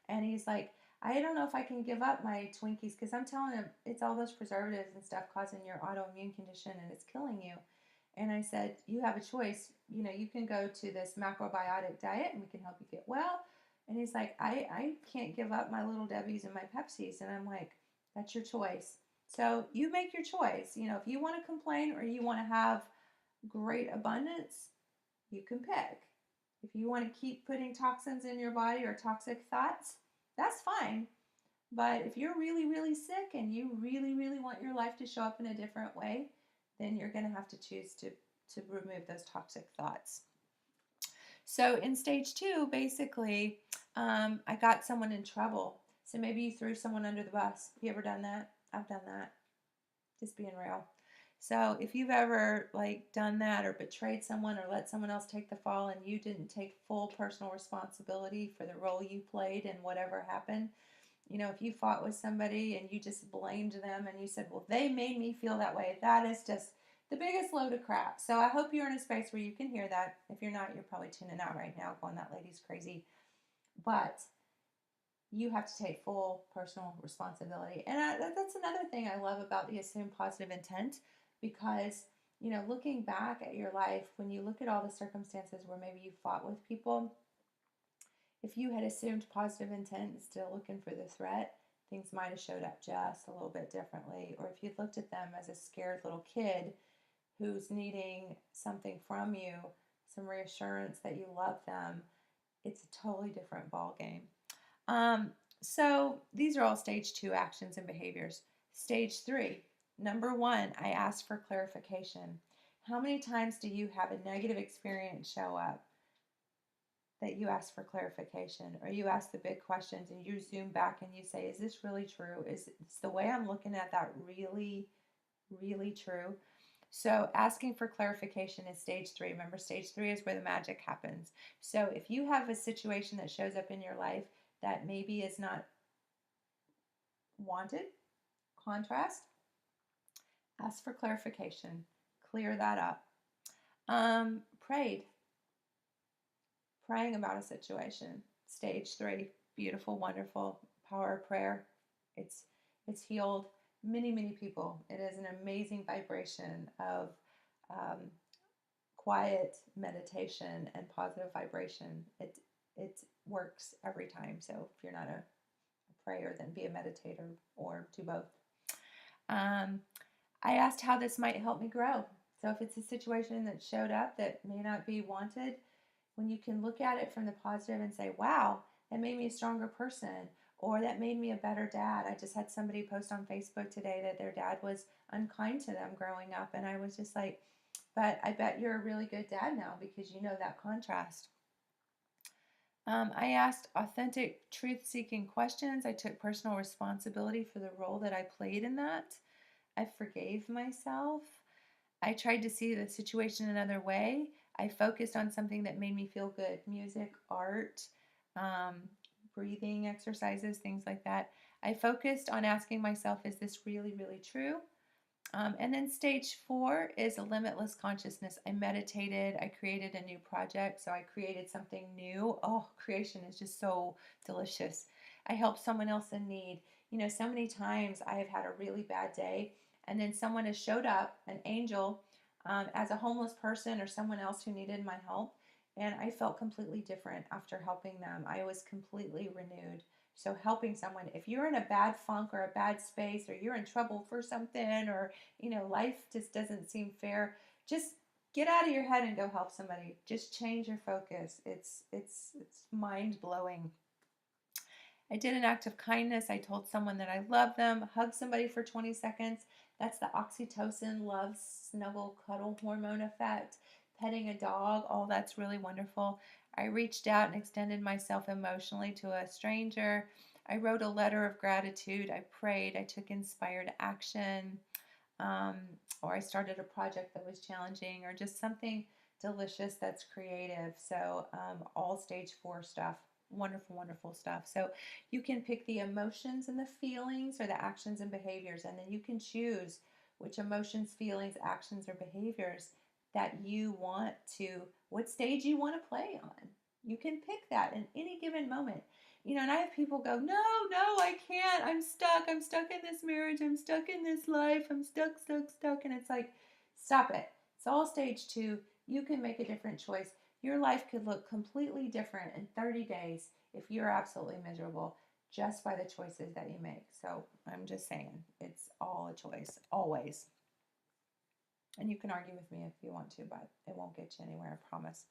and he's like, I don't know if I can give up my Twinkies because I'm telling him it's all those preservatives and stuff causing your autoimmune condition and it's killing you. And I said, you have a choice. You can go to this macrobiotic diet and we can help you get well. And he's like, I can't give up my Little Debbie's and my Pepsis. And I'm like, that's your choice. So you make your choice. If you want to complain or you want to have great abundance, you can pick. If you want to keep putting toxins in your body or toxic thoughts, that's fine. But if you're really, really sick and you really, really want your life to show up in a different way, then you're going to have to choose to remove those toxic thoughts. So in stage two, basically, I got someone in trouble. So maybe you threw someone under the bus. Have you ever done that? I've done that. Just being real. So if you've ever done that or betrayed someone or let someone else take the fall and you didn't take full personal responsibility for the role you played in whatever happened, if you fought with somebody and you just blamed them and you said, well, they made me feel that way, that is just the biggest load of crap. So I hope you're in a space where you can hear that. If you're not, you're probably tuning out right now going, that lady's crazy. But you have to take full personal responsibility. And that's another thing I love about the assumed positive intent, because, looking back at your life, when you look at all the circumstances where maybe you fought with people, if you had assumed positive intent instead of looking for the threat, things might have showed up just a little bit differently. Or if you'd looked at them as a scared little kid who's needing something from you, some reassurance that you love them, it's a totally different ball game. So these are all stage two actions and behaviors. Stage three, number one, I asked for clarification. How many times do you have a negative experience show up that you ask for clarification, or you ask the big questions and you zoom back and you say, is this really true? Is the way I'm looking at that really, really true? So asking for clarification is stage three. Remember, stage three is where the magic happens. So if you have a situation that shows up in your life that maybe is not wanted, contrast, ask for clarification, clear that up. Praying about a situation, stage three, beautiful, wonderful, power of prayer. It's healed many, many people. It is an amazing vibration of quiet meditation and positive vibration. It works every time. So if you're not a prayer, then be a meditator or do both. I asked how this might help me grow. So if it's a situation that showed up that may not be wanted, when you can look at it from the positive and say, wow, that made me a stronger person, or that made me a better dad. I just had somebody post on Facebook today that their dad was unkind to them growing up, and I was just like, But I bet you're a really good dad now because you know that contrast. I asked authentic, truth seeking questions. I took personal responsibility for the role that I played in that. I forgave myself. I tried to see the situation another way. I focused on something that made me feel good: music, art, um, breathing exercises, things like that. I focused on asking myself, is this really, really true? And then stage 4 is a limitless consciousness. I meditated, I created a new project, so I created something new. Oh, creation is just so delicious. I helped someone else in need. You know, so many times I have had a really bad day, and then someone has showed up, an angel, as a homeless person or someone else who needed my help, and I felt completely different after helping them. I was completely renewed. So helping someone, if you're in a bad funk or a bad space, or you're in trouble for something, or life just doesn't seem fair, just get out of your head and go help somebody. Just change your focus. It's mind blowing. I did an act of kindness. I told someone that I love them, hugged somebody for 20 seconds. That's the oxytocin, love, snuggle, cuddle hormone effect. Petting a dog, all that's really wonderful. I reached out and extended myself emotionally to a stranger. I wrote a letter of gratitude. I prayed. I took inspired action. Um, or I started a project that was challenging, or just something delicious that's creative. So, all stage 4 stuff. Wonderful, wonderful stuff. So, you can pick the emotions and the feelings, or the actions and behaviors, and then you can choose which emotions, feelings, actions, or behaviors that you want to, what stage you want to play on. You can pick that in any given moment. And I have people go, no, no, I can't. I'm stuck. I'm stuck in this marriage. I'm stuck in this life. I'm stuck, stuck, stuck. And it's like, stop it. It's all stage 2. You can make a different choice. Your life could look completely different in 30 days if you're absolutely miserable, just by the choices that you make. So I'm just saying, it's all a choice, always. And you can argue with me if you want to, but it won't get you anywhere, I promise.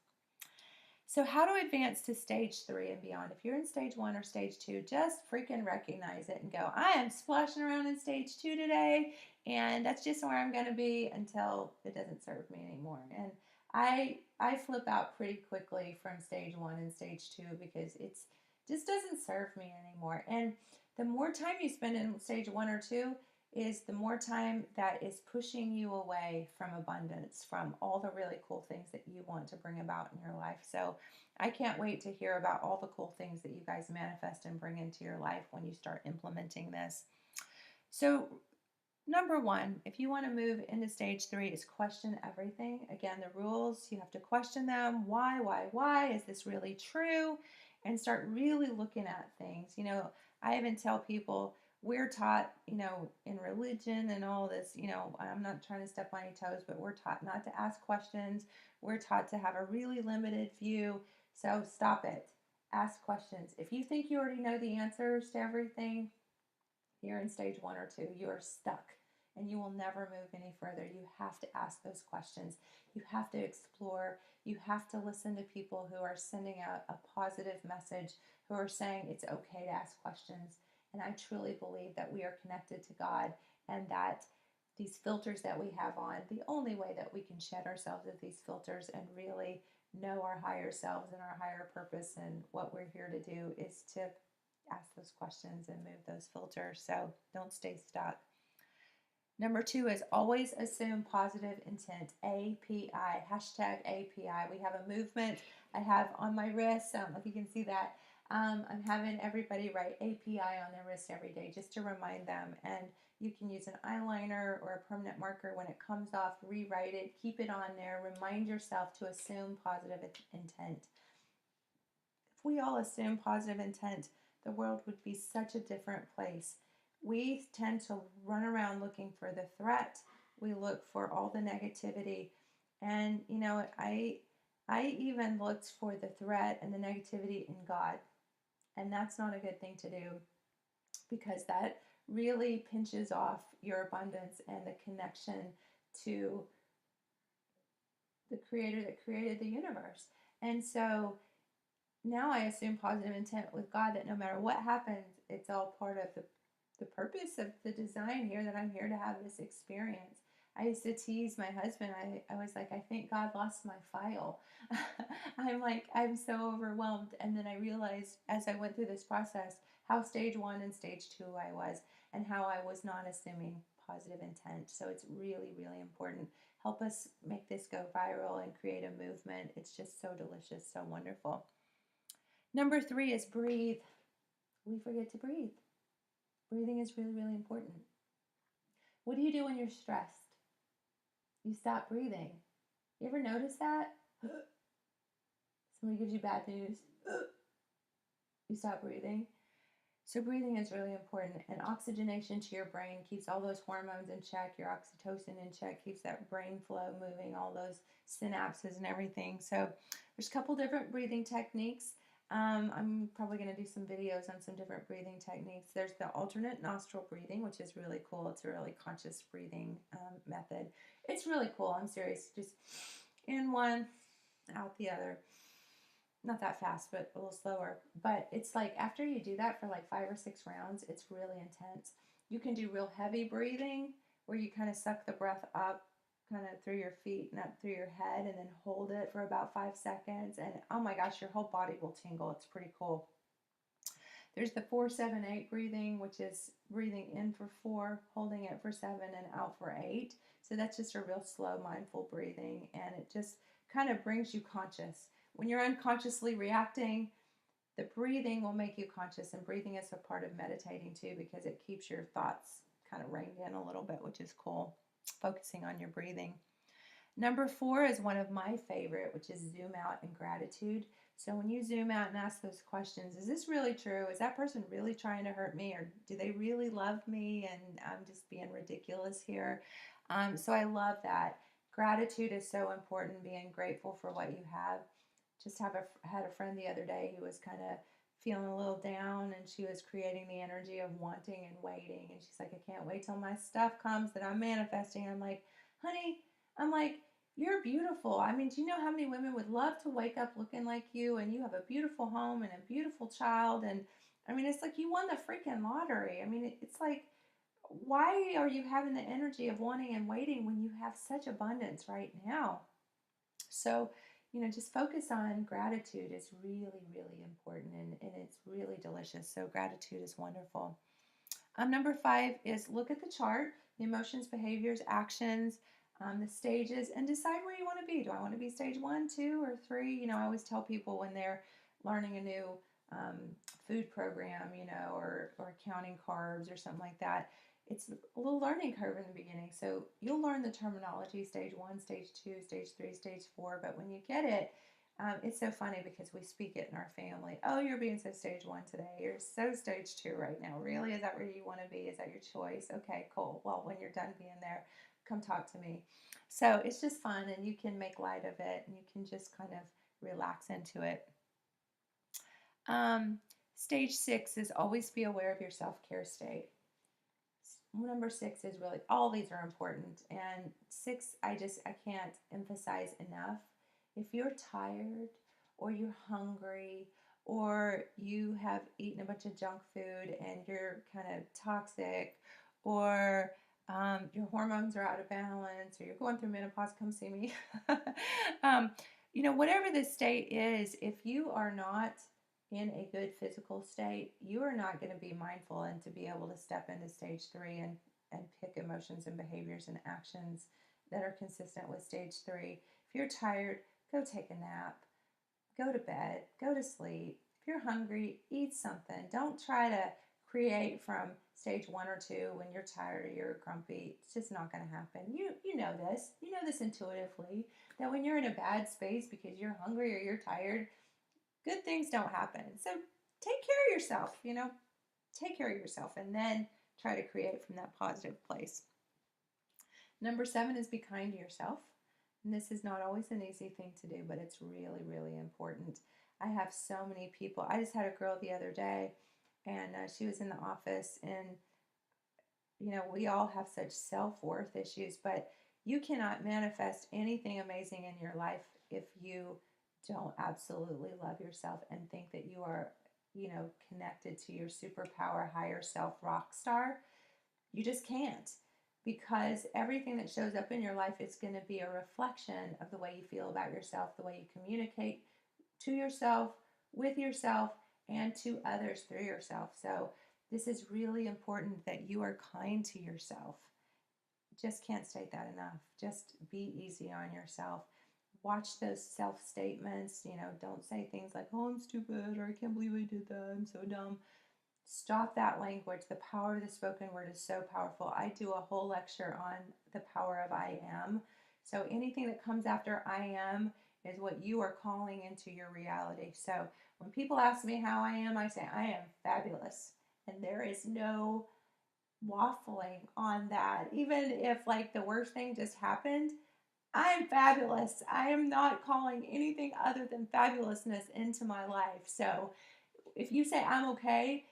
So, how to advance to stage 3 and beyond? If you're in stage 1 or stage 2, just freaking recognize it and go, I am splashing around in stage 2 today, and that's just where I'm going to be until it doesn't serve me anymore. And I flip out pretty quickly from stage 1 and stage 2 because it's just doesn't serve me anymore. And the more time you spend in stage 1 or 2, is the more time that is pushing you away from abundance, from all the really cool things that you want to bring about in your life. So I can't wait to hear about all the cool things that you guys manifest and bring into your life when you start implementing this. So, number 1, if you want to move into stage 3, is question everything. Again, the rules, you have to question them. Why? Is this really true? And start really looking at things. I even tell people, we're taught, in religion and all this, I'm not trying to step on any toes, but we're taught not to ask questions. We're taught to have a really limited view. So stop it. Ask questions. If you think you already know the answers to everything, you're in stage 1 or 2. You are stuck and you will never move any further. You have to ask those questions. You have to explore. You have to listen to people who are sending out a positive message, who are saying it's okay to ask questions. And I truly believe that we are connected to God, and that these filters that we have on, the only way that we can shed ourselves of these filters and really know our higher selves and our higher purpose and what we're here to do, is to ask those questions and move those filters. So don't stay stuck. Number 2 is always assume positive intent. API, hashtag API. We have a movement I have on my wrist. If you can see that, I'm having everybody write API on their wrist every day just to remind them. And you can use an eyeliner or a permanent marker. When it comes off, rewrite it, keep it on there. Remind yourself to assume positive intent. If we all assume positive intent, the world would be such a different place. We tend to run around looking for the threat. We look for all the negativity. And I even looked for the threat and the negativity in God. And that's not a good thing to do, because that really pinches off your abundance and the connection to the creator that created the universe. And so now I assume positive intent with God, that no matter what happens, it's all part of the purpose of the design here, that I'm here to have this experience. I used to tease my husband. I was like, I think God lost my file. I'm like, I'm so overwhelmed. And then I realized as I went through this process how stage 1 and stage 2 I was, and how I was not assuming positive intent. So it's really, really important. Help us make this go viral and create a movement. It's just so delicious, so wonderful. Number 3 is breathe. We forget to breathe. Breathing is really, really important. What do you do when you're stressed? You stop breathing. You ever notice that? Somebody gives you bad news. You stop breathing. So breathing is really important, and oxygenation to your brain keeps all those hormones in check, your oxytocin in check, keeps that brain flow moving, all those synapses and everything. So there's a couple different breathing techniques. I'm probably going to do some videos on some different breathing techniques. There's the alternate nostril breathing, which is really cool. It's a really conscious breathing method. It's really cool. I'm serious. Just in one, out the other. Not that fast, but a little slower. But it's like after you do that for like 5 or 6 rounds, it's really intense. You can do real heavy breathing where you kind of suck the breath up kind of through your feet and up through your head and then hold it for about 5 seconds. And oh my gosh, your whole body will tingle. It's pretty cool. There's the 4-7-8 breathing, which is breathing in for 4, holding it for 7, and out for 8. So that's just a real slow, mindful breathing, and it just kind of brings you conscious. When you're unconsciously reacting, the breathing will make you conscious, and breathing is a part of meditating too because it keeps your thoughts kind of reined in a little bit, which is cool, focusing on your breathing. Number 4 is one of my favorite, which is zoom out and gratitude. So when you zoom out and ask those questions, is this really true? Is that person really trying to hurt me? Or do they really love me? And I'm just being ridiculous here. So I love that. Gratitude is so important, being grateful for what you have. Just had a friend the other day who was kind of feeling a little down, and she was creating the energy of wanting and waiting. And she's like, I can't wait till my stuff comes that I'm manifesting. I'm like, honey, I'm like, you're beautiful. I mean, do you know how many women would love to wake up looking like you, and you have a beautiful home and a beautiful child? And I mean, it's like you won the freaking lottery. I mean, it's like, why are you having the energy of wanting and waiting when you have such abundance right now? So, just focus on gratitude is really, really important, and it's really delicious. So, gratitude is wonderful. Number 5 is look at the chart, the emotions, behaviors, actions, the stages, and decide where you want to be. Do I want to be stage 1, 2, or 3? I always tell people when they're learning a new um, food program, or counting carbs or something like that, it's a little learning curve in the beginning. So you'll learn the terminology, stage 1, stage 2, stage 3, stage 4, but when you get it, it's so funny because we speak it in our family. Oh, you're being so stage 1 today. You're so stage 2 right now. Really? Is that where you want to be? Is that your choice? Okay, cool. Well, when you're done being there, come talk to me. So it's just fun, and you can make light of it, and you can just kind of relax into it. Stage 6 is always be aware of your self-care state. Number 6 is really, all these are important. And 6, I can't emphasize enough. If you're tired or you're hungry or you have eaten a bunch of junk food and you're kind of toxic, or your hormones are out of balance, or you're going through menopause, come see me. Whatever the state is, if you are not in a good physical state, you are not going to be mindful and to be able to step into stage 3 and pick emotions and behaviors and actions that are consistent with stage 3. If you're tired, go take a nap, go to bed, go to sleep. If you're hungry, eat something. Don't try to create from stage 1 or 2 when you're tired or you're grumpy. It's just not going to happen. You know this. You know this intuitively, that when you're in a bad space because you're hungry or you're tired, good things don't happen. So take care of yourself, take care of yourself, and then try to create from that positive place. Number 7 is be kind to yourself. And this is not always an easy thing to do, but it's really, really important. I have so many people. I just had a girl the other day, and she was in the office, and we all have such self-worth issues, but you cannot manifest anything amazing in your life if you don't absolutely love yourself and think that you are, connected to your superpower, higher self, rock star. You just can't. because everything that shows up in your life is going to be a reflection of the way you feel about yourself, the way you communicate to yourself, with yourself, and to others through yourself. So this is really important that you are kind to yourself. Just can't state that enough. Just be easy on yourself. Watch those self statements. Don't say things like, oh, I'm stupid, or I can't believe I did that, I'm so dumb. Stop that language. The power of the spoken word is so powerful. I do a whole lecture on the power of I am. So anything that comes after I am is what you are calling into your reality. So when people ask me how I am, I say I am fabulous. And there is no waffling on that. Even if like the worst thing just happened, I'm fabulous. I am not calling anything other than fabulousness into my life. So if you say I'm okay,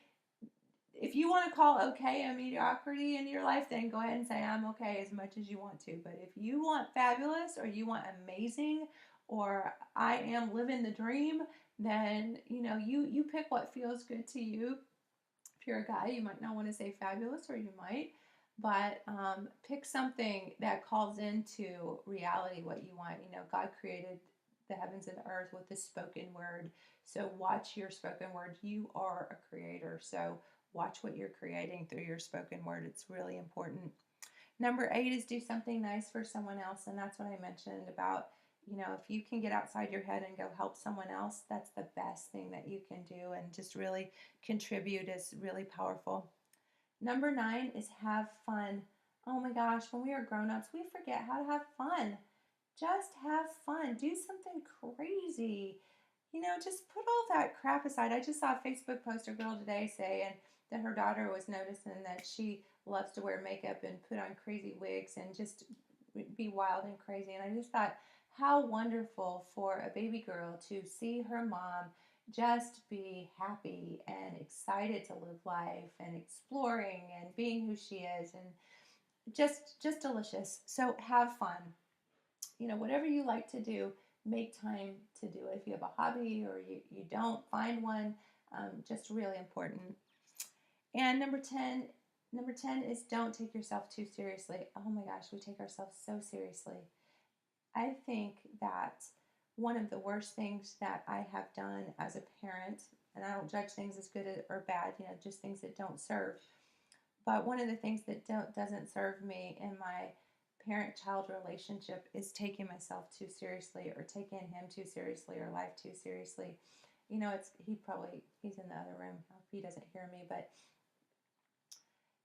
if you want to call okay a mediocrity in your life, then go ahead and say I'm okay as much as you want to. But if you want fabulous, or you want amazing, or I am living the dream, then you pick what feels good to you. If you're a guy, you might not want to say fabulous, or you might, but pick something that calls into reality what you want. God created the heavens and earth with the spoken word. So watch your spoken word. You are a creator. So watch what you're creating through your spoken word. It's really important. Number 8 is do something nice for someone else. And that's what I mentioned about, if you can get outside your head and go help someone else, that's the best thing that you can do. And just really contribute is really powerful. Number 9 is have fun. Oh my gosh, when we are grown-ups, we forget how to have fun. Just have fun. Do something crazy. Just put all that crap aside. I just saw a Facebook post a girl today saying that her daughter was noticing that she loves to wear makeup and put on crazy wigs and just be wild and crazy. And I just thought, how wonderful for a baby girl to see her mom just be happy and excited to live life and exploring and being who she is, and just delicious. So have fun. Whatever you like to do, make time to do it. If you have a hobby or you don't, find one. Just really important. And number ten is don't take yourself too seriously. Oh my gosh, we take ourselves so seriously. I think that one of the worst things that I have done as a parent, and I don't judge things as good or bad, just things that don't serve. But one of the things that doesn't serve me in my parent-child relationship is taking myself too seriously, or taking him too seriously, or life too seriously. He's in the other room. I hope he doesn't hear me, but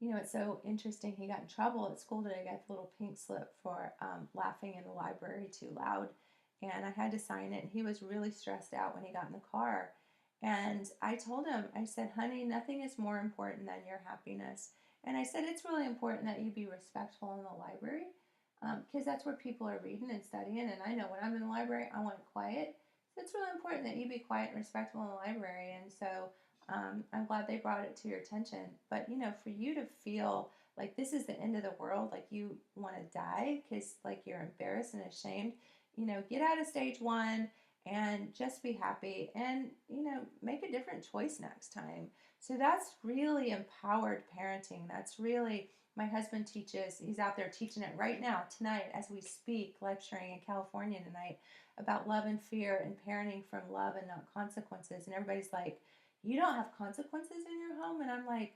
it's so interesting. He got in trouble at school today. I got the little pink slip for laughing in the library too loud. And I had to sign it. And he was really stressed out when he got in the car. And I told him, I said, honey, nothing is more important than your happiness. And I said, it's really important that you be respectful in the library, because that's where people are reading and studying. And I know when I'm in the library, I want it quiet. So it's really important that you be quiet and respectful in the library. And so I'm glad they brought it to your attention. But, for you to feel like this is the end of the world, like you want to die because like you're embarrassed and ashamed, get out of stage 1 and just be happy, and, make a different choice next time. So that's really empowered parenting. That's really, my husband teaches, he's out there teaching it right now, tonight, as we speak, lecturing in California tonight about love and fear and parenting from love and not consequences. And everybody's like, you don't have consequences in your home? And I'm like,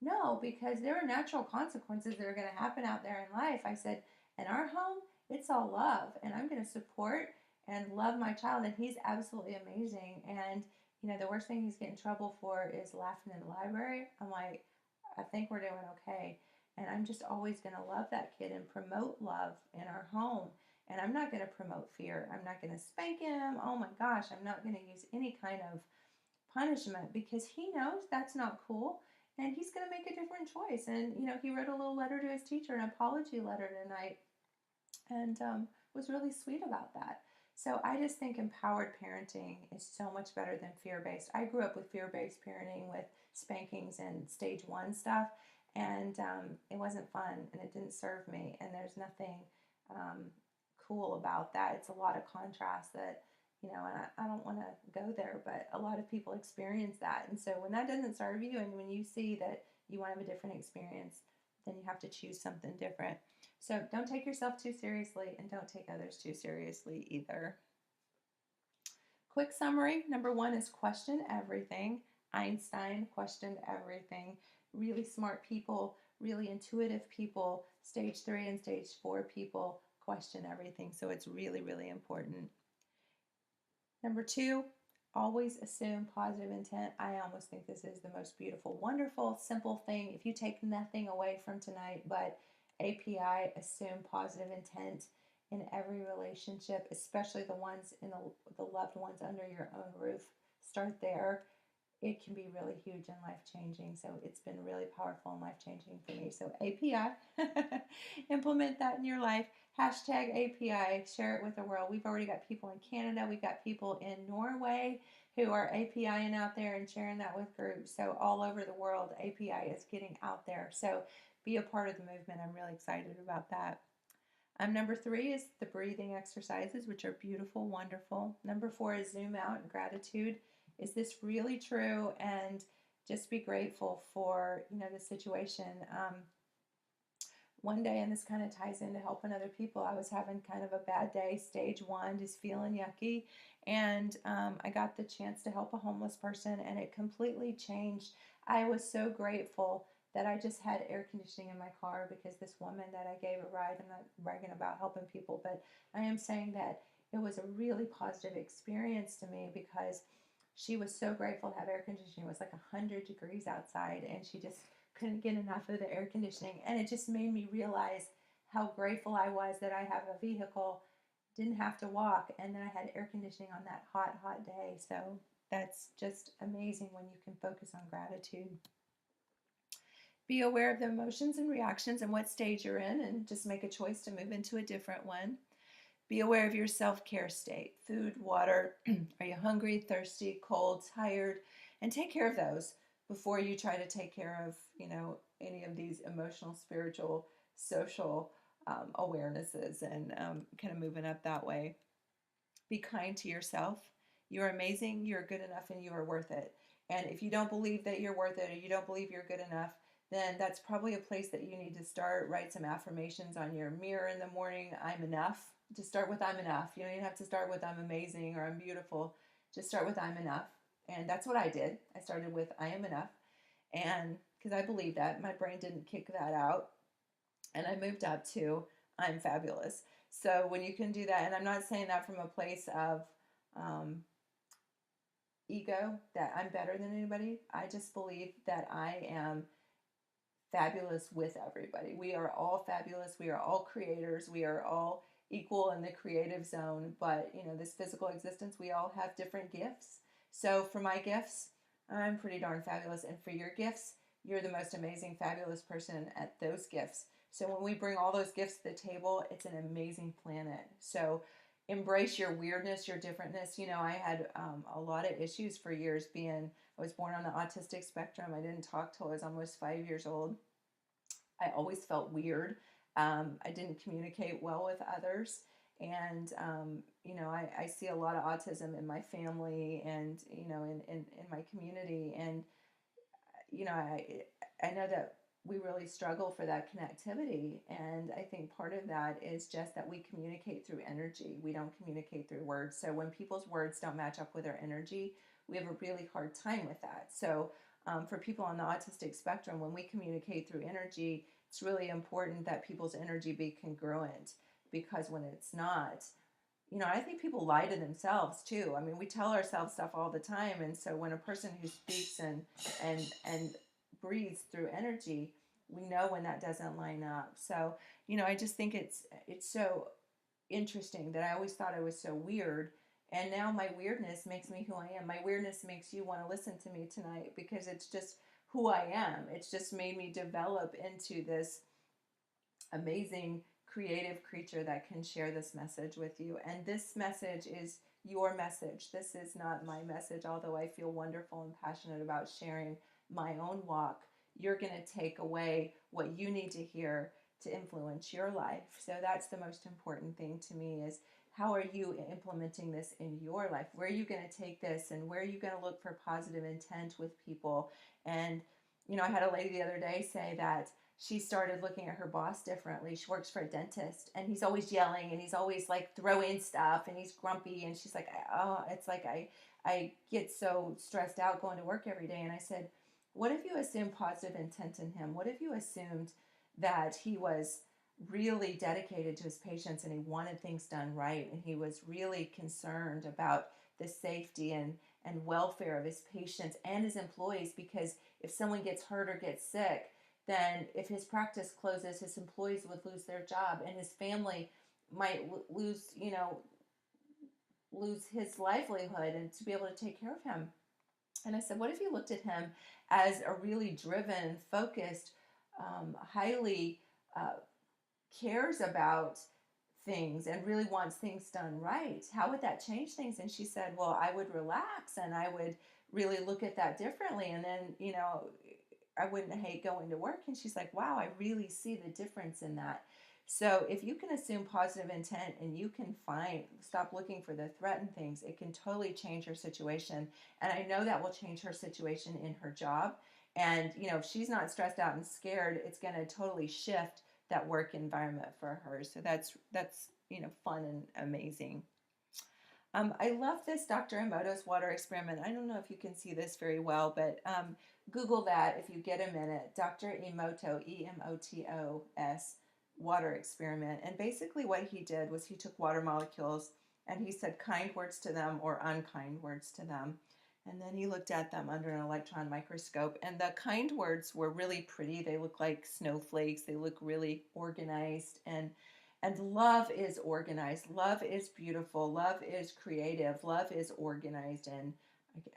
no, because there are natural consequences that are going to happen out there in life. I said, in our home, it's all love, and I'm going to support and love my child, and he's absolutely amazing. And the worst thing he's getting in trouble for is laughing in the library. I'm like, I think we're doing okay. And I'm just always going to love that kid and promote love in our home. And I'm not going to promote fear. I'm not going to spank him. Oh my gosh, I'm not going to use any kind of punishment, because he knows that's not cool, and he's going to make a different choice. And he wrote a little letter to his teacher, an apology letter tonight, and was really sweet about that. So I just think empowered parenting is so much better than fear-based. I grew up with fear-based parenting, with spankings and stage 1 stuff, and it wasn't fun, and it didn't serve me, and there's nothing cool about that. It's a lot of contrast that, and I don't want to go there, but a lot of people experience that. And so when that doesn't serve you, and when you see that you want to have a different experience, then you have to choose something different. So don't take yourself too seriously and don't take others too seriously either. Quick summary. Number one is question everything. Einstein questioned everything. Really smart people, really intuitive people, stage 3 and stage 4 people question everything. So it's really, really important. Number two, always assume positive intent. I almost think this is the most beautiful, wonderful, simple thing. If you take nothing away from tonight but API, assume positive intent in every relationship, especially the ones in the loved ones under your own roof. Start there. It can be really huge and life changing. So it's been really powerful and life changing for me. So API, implement that in your life. Hashtag API, share it with the world. We've already got people in Canada. We've got people in Norway who are APIing out there and sharing that with groups. So all over the world, API is getting out there. So be a part of the movement. I'm really excited about that. Number 3 is the breathing exercises, which are beautiful, wonderful. Number 4 is zoom out and gratitude. Is this really true? And just be grateful for, the situation. One day, and this kind of ties into helping other people, I was having kind of a bad day, stage 1, just feeling yucky. And I got the chance to help a homeless person, and it completely changed. I was so grateful that I just had air conditioning in my car because this woman that I gave a ride, I'm not bragging about helping people, but I am saying that it was a really positive experience to me because she was so grateful to have air conditioning. It was like 100 degrees outside, and she just couldn't get enough of the air conditioning. And it just made me realize how grateful I was that I have a vehicle, didn't have to walk, and then I had air conditioning on that hot, hot day. So that's just amazing when you can focus on gratitude. Be aware of the emotions and reactions and what stage you're in, and just make a choice to move into a different one. Be aware of your self-care state. Food, water. Are you hungry, thirsty, cold, tired? And take care of those before you try to take care of, any of these emotional, spiritual, social awarenesses and kind of moving up that way. Be kind to yourself. You're amazing, you're good enough, and you are worth it. And if you don't believe that you're worth it or you don't believe you're good enough, then that's probably a place that you need to start. Write some affirmations on your mirror in the morning. I'm enough. Just start with I'm enough. You don't even have to start with I'm amazing or I'm beautiful. Just start with I'm enough. And that's what I did. I started with I am enough. And because I believe that, my brain didn't kick that out. And I moved up to I'm fabulous. So when you can do that, and I'm not saying that from a place of um, ego, that I'm better than anybody. I just believe that I am fabulous with everybody. We are all fabulous. We are all creators. We are all equal in the creative zone. But, this physical existence, we all have different gifts. So for my gifts, I'm pretty darn fabulous. And for your gifts, you're the most amazing, fabulous person at those gifts. So when we bring all those gifts to the table, it's an amazing planet. So embrace your weirdness, your differentness. I had a lot of issues for years I was born on the autistic spectrum. I didn't talk till I was almost 5 years old. I always felt weird. I didn't communicate well with others. And, I see a lot of autism in my family and, in my community. And, I know that we really struggle for that connectivity. And I think part of that is just that we communicate through energy. We don't communicate through words. So when people's words don't match up with their energy, we have a really hard time with that. So for people on the autistic spectrum, when we communicate through energy, it's really important that people's energy be congruent, because when it's not, I think people lie to themselves too. I mean, we tell ourselves stuff all the time, and so when a person who speaks and breathes through energy, we know when that doesn't line up. So, I just think it's so interesting that I always thought I was so weird, and now my weirdness makes me who I am. My weirdness makes you want to listen to me tonight because it's just who I am. It's just made me develop into this amazing creative creature that can share this message with you. And this message is your message. This is not my message, although I feel wonderful and passionate about sharing my own walk. You're going to take away what you need to hear to influence your life. So that's the most important thing to me, is how are you implementing this in your life? Where are you going to take this, and where are you going to look for positive intent with people? And I had a lady the other day say that she started looking at her boss differently. She works for a dentist, and he's always yelling, and he's always like throwing stuff, and he's grumpy. And she's like, oh, it's like I get so stressed out going to work every day. And I said, what if you assumed positive intent in him? What if you assumed that he was really dedicated to his patients and he wanted things done right, and he was really concerned about the safety and welfare of his patients and his employees? Because if someone gets hurt or gets sick, then if his practice closes, his employees would lose their job, and his family might lose, lose his livelihood and to be able to take care of him. And I said, what if you looked at him as a really driven, focused, highly cares about things and really wants things done right? How would that change things? And she said, well, I would relax and I would really look at that differently. And then, I wouldn't hate going to work. And she's like, wow, I really see the difference in that. So if you can assume positive intent and you can stop looking for the threatened things, it can totally change her situation. And I know that will change her situation in her job. And, if she's not stressed out and scared, it's going to totally shift that work environment for her. So that's fun and amazing. I love this Dr. Emoto's water experiment. I don't know if you can see this very well, but Google that if you get a minute. Dr. Emoto, Emotos, water experiment. And basically what he did was he took water molecules and he said kind words to them or unkind words to them. And then he looked at them under an electron microscope. And the kind words were really pretty. They look like snowflakes. They look really organized. And love is organized. Love is beautiful. Love is creative. Love is organized. And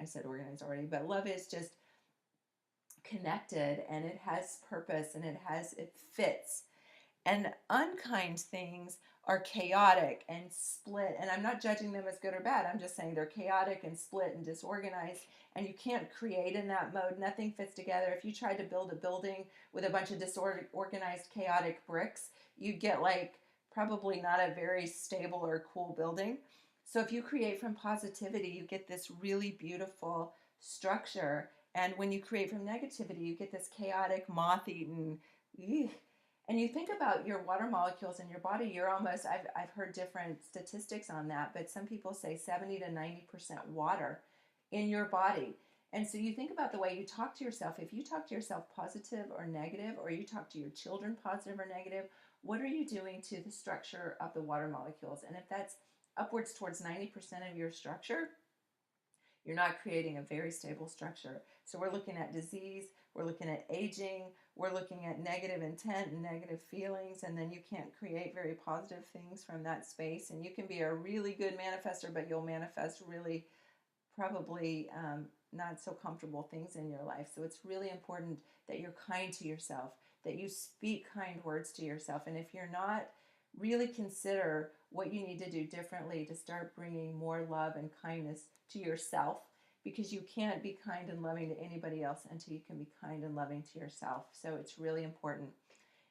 I said organized already, but love is just connected, and it has purpose, and it fits. And unkind things are chaotic and split. And I'm not judging them as good or bad. I'm just saying they're chaotic and split and disorganized. And you can't create in that mode. Nothing fits together. If you tried to build a building with a bunch of disorganized, chaotic bricks, you'd get probably not a very stable or cool building. So if you create from positivity, you get this really beautiful structure. And when you create from negativity, you get this chaotic, moth-eaten, and you think about your water molecules in your body, you're almost, I've heard different statistics on that, but some people say 70 to 90% water in your body. And so you think about the way you talk to yourself. If you talk to yourself positive or negative, or you talk to your children positive or negative, what are you doing to the structure of the water molecules? And if that's upwards towards 90% of your structure, you're not creating a very stable structure. So we're looking at disease, we're looking at aging, we're looking at negative intent and negative feelings, and then you can't create very positive things from that space. And you can be a really good manifester, but you'll manifest really probably not so comfortable things in your life. So it's really important that you're kind to yourself, that you speak kind words to yourself. And if you're not, really consider what you need to do differently to start bringing more love and kindness to yourself, because you can't be kind and loving to anybody else until you can be kind and loving to yourself. So it's really important.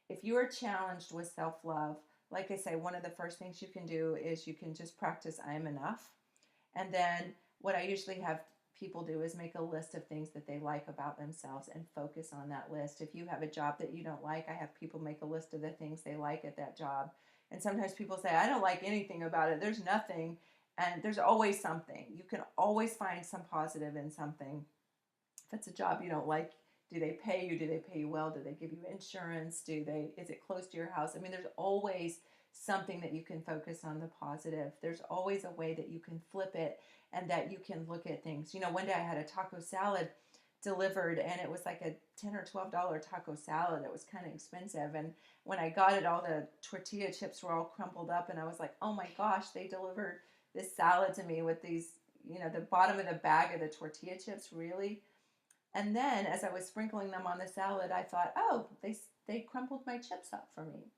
If you are challenged with self-love, like I say, one of the first things you can do is you can just practice I am enough. And then what I usually have people do is make a list of things that they like about themselves and focus on that list. If you have a job that you don't like, I have people make a list of the things they like at that job. And sometimes people say, I don't like anything about it. There's nothing. And there's always something. You can always find some positive in something. If it's a job you don't like, do they pay you? Do they pay you well? Do they give you insurance? Is it close to your house? I mean, there's always something that you can focus on the positive. There's always a way that you can flip it and that you can look at things. One day I had a taco salad delivered, and it was like a $10 or $12 taco salad. It was kind of expensive. And when I got it, all the tortilla chips were all crumpled up, and I was like, oh my gosh, they delivered this salad to me with these, the bottom of the bag of the tortilla chips, really? And then as I was sprinkling them on the salad, I thought, oh, they crumpled my chips up for me.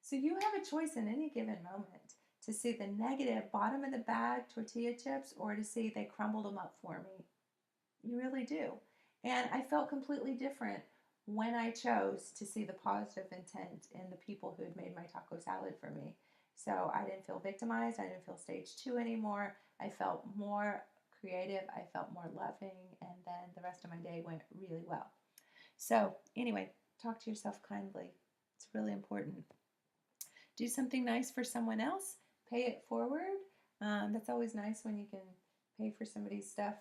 So you have a choice in any given moment to see the negative bottom of the bag tortilla chips, or to see they crumbled them up for me. You really do. And I felt completely different when I chose to see the positive intent in the people who had made my taco salad for me. So I didn't feel victimized. I didn't feel stage 2 anymore. I felt more creative. I felt more loving. And then the rest of my day went really well. So anyway, Talk to yourself kindly. It's really important. Do something nice for someone else. Pay it forward. That's always nice when you can pay for somebody's stuff,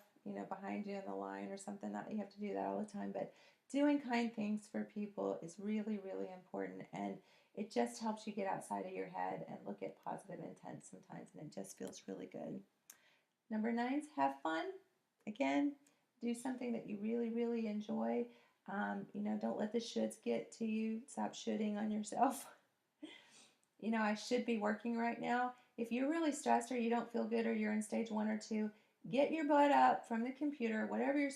behind you in the line or something. Not that you have to do that all the time, but doing kind things for people is really, really important. And it just helps you get outside of your head and look at positive intent sometimes, and it just feels really good. Number 9 is have fun. Again, do something that you really, really enjoy. Don't let the shoulds get to you. Stop shoulding on yourself. I should be working right now. If you're really stressed or you don't feel good or you're in stage 1 or 2, get your butt up from the computer, whatever you're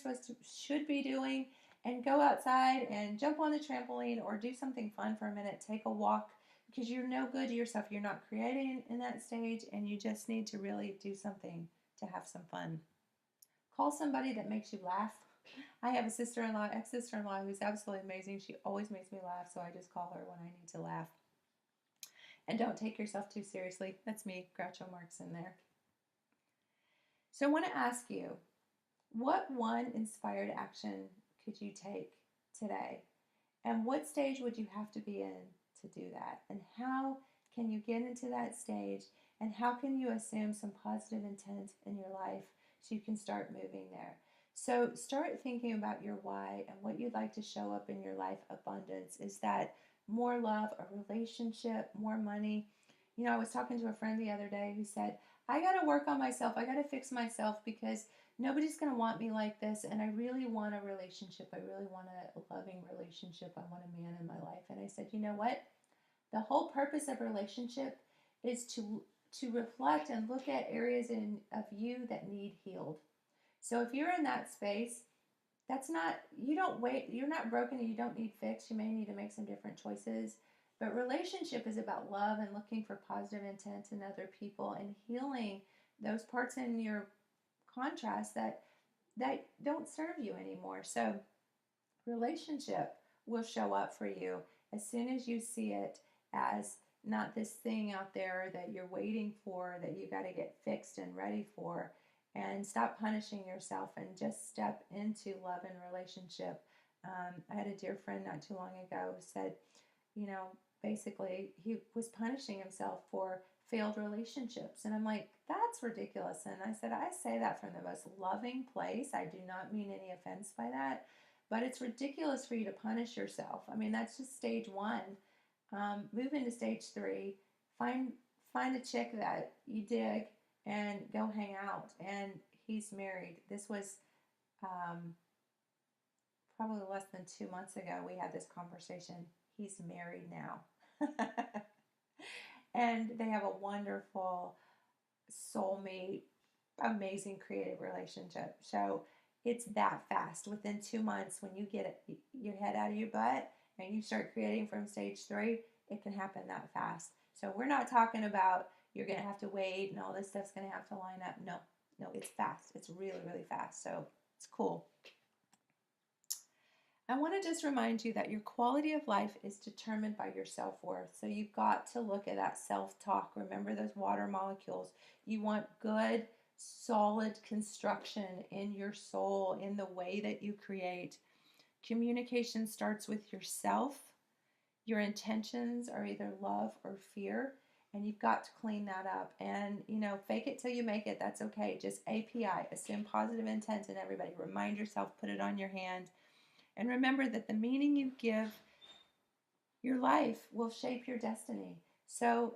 should be doing, and go outside and jump on the trampoline or do something fun for a minute. Take a walk, because you're no good to yourself. You're not creating in that stage, and you just need to really do something to have some fun. Call somebody that makes you laugh. I have a sister-in-law, ex-sister-in-law, who's absolutely amazing. She always makes me laugh, so I just call her when I need to laugh. And don't take yourself too seriously. That's me, Groucho Marx in there. So I want to ask you, what one inspired action could you take today? And what stage would you have to be in to do that? And how can you get into that stage? And how can you assume some positive intent in your life so you can start moving there? So start thinking about your why and what you'd like to show up in your life. Abundance. Is that more love, a relationship, more money? I was talking to a friend the other day who said, I got to work on myself. I got to fix myself because nobody's going to want me like this. And I really want a relationship. I really want a loving relationship. I want a man in my life. And I said, you know what? The whole purpose of a relationship is to reflect and look at areas of you that need healed. So if you're in that space, you're not broken and you don't need fixed. You may need to make some different choices. But relationship is about love and looking for positive intent in other people and healing those parts in your contrast that don't serve you anymore. So relationship will show up for you as soon as you see it as not this thing out there that you're waiting for, that you got to get fixed and ready for. And stop punishing yourself and just step into love and relationship. I had a dear friend not too long ago who said, basically he was punishing himself for failed relationships. And I'm like, that's ridiculous. And I said, I say that from the most loving place. I do not mean any offense by that, but it's ridiculous for you to punish yourself. I mean, that's just stage 1. Move into stage 3. Find a chick that you dig and go hang out. And he's married. This was probably less than 2 months ago we had this conversation. He's married now. And they have a wonderful soulmate, amazing creative relationship. So it's that fast. Within 2 months, when you get your head out of your butt and you start creating from stage 3, it can happen that fast. So we're not talking about you're going to have to wait and all this stuff's going to have to line up. No, it's fast. It's really, really fast. So it's cool. I want to just remind you that your quality of life is determined by your self-worth. So you've got to look at that self-talk. Remember those water molecules. You want good, solid construction in your soul, in the way that you create. Communication starts with yourself. Your intentions are either love or fear, and you've got to clean that up. And, fake it till you make it. That's okay. Just API, assume positive intent in everybody. Remind yourself, put it on your hand. And remember that the meaning you give your life will shape your destiny. So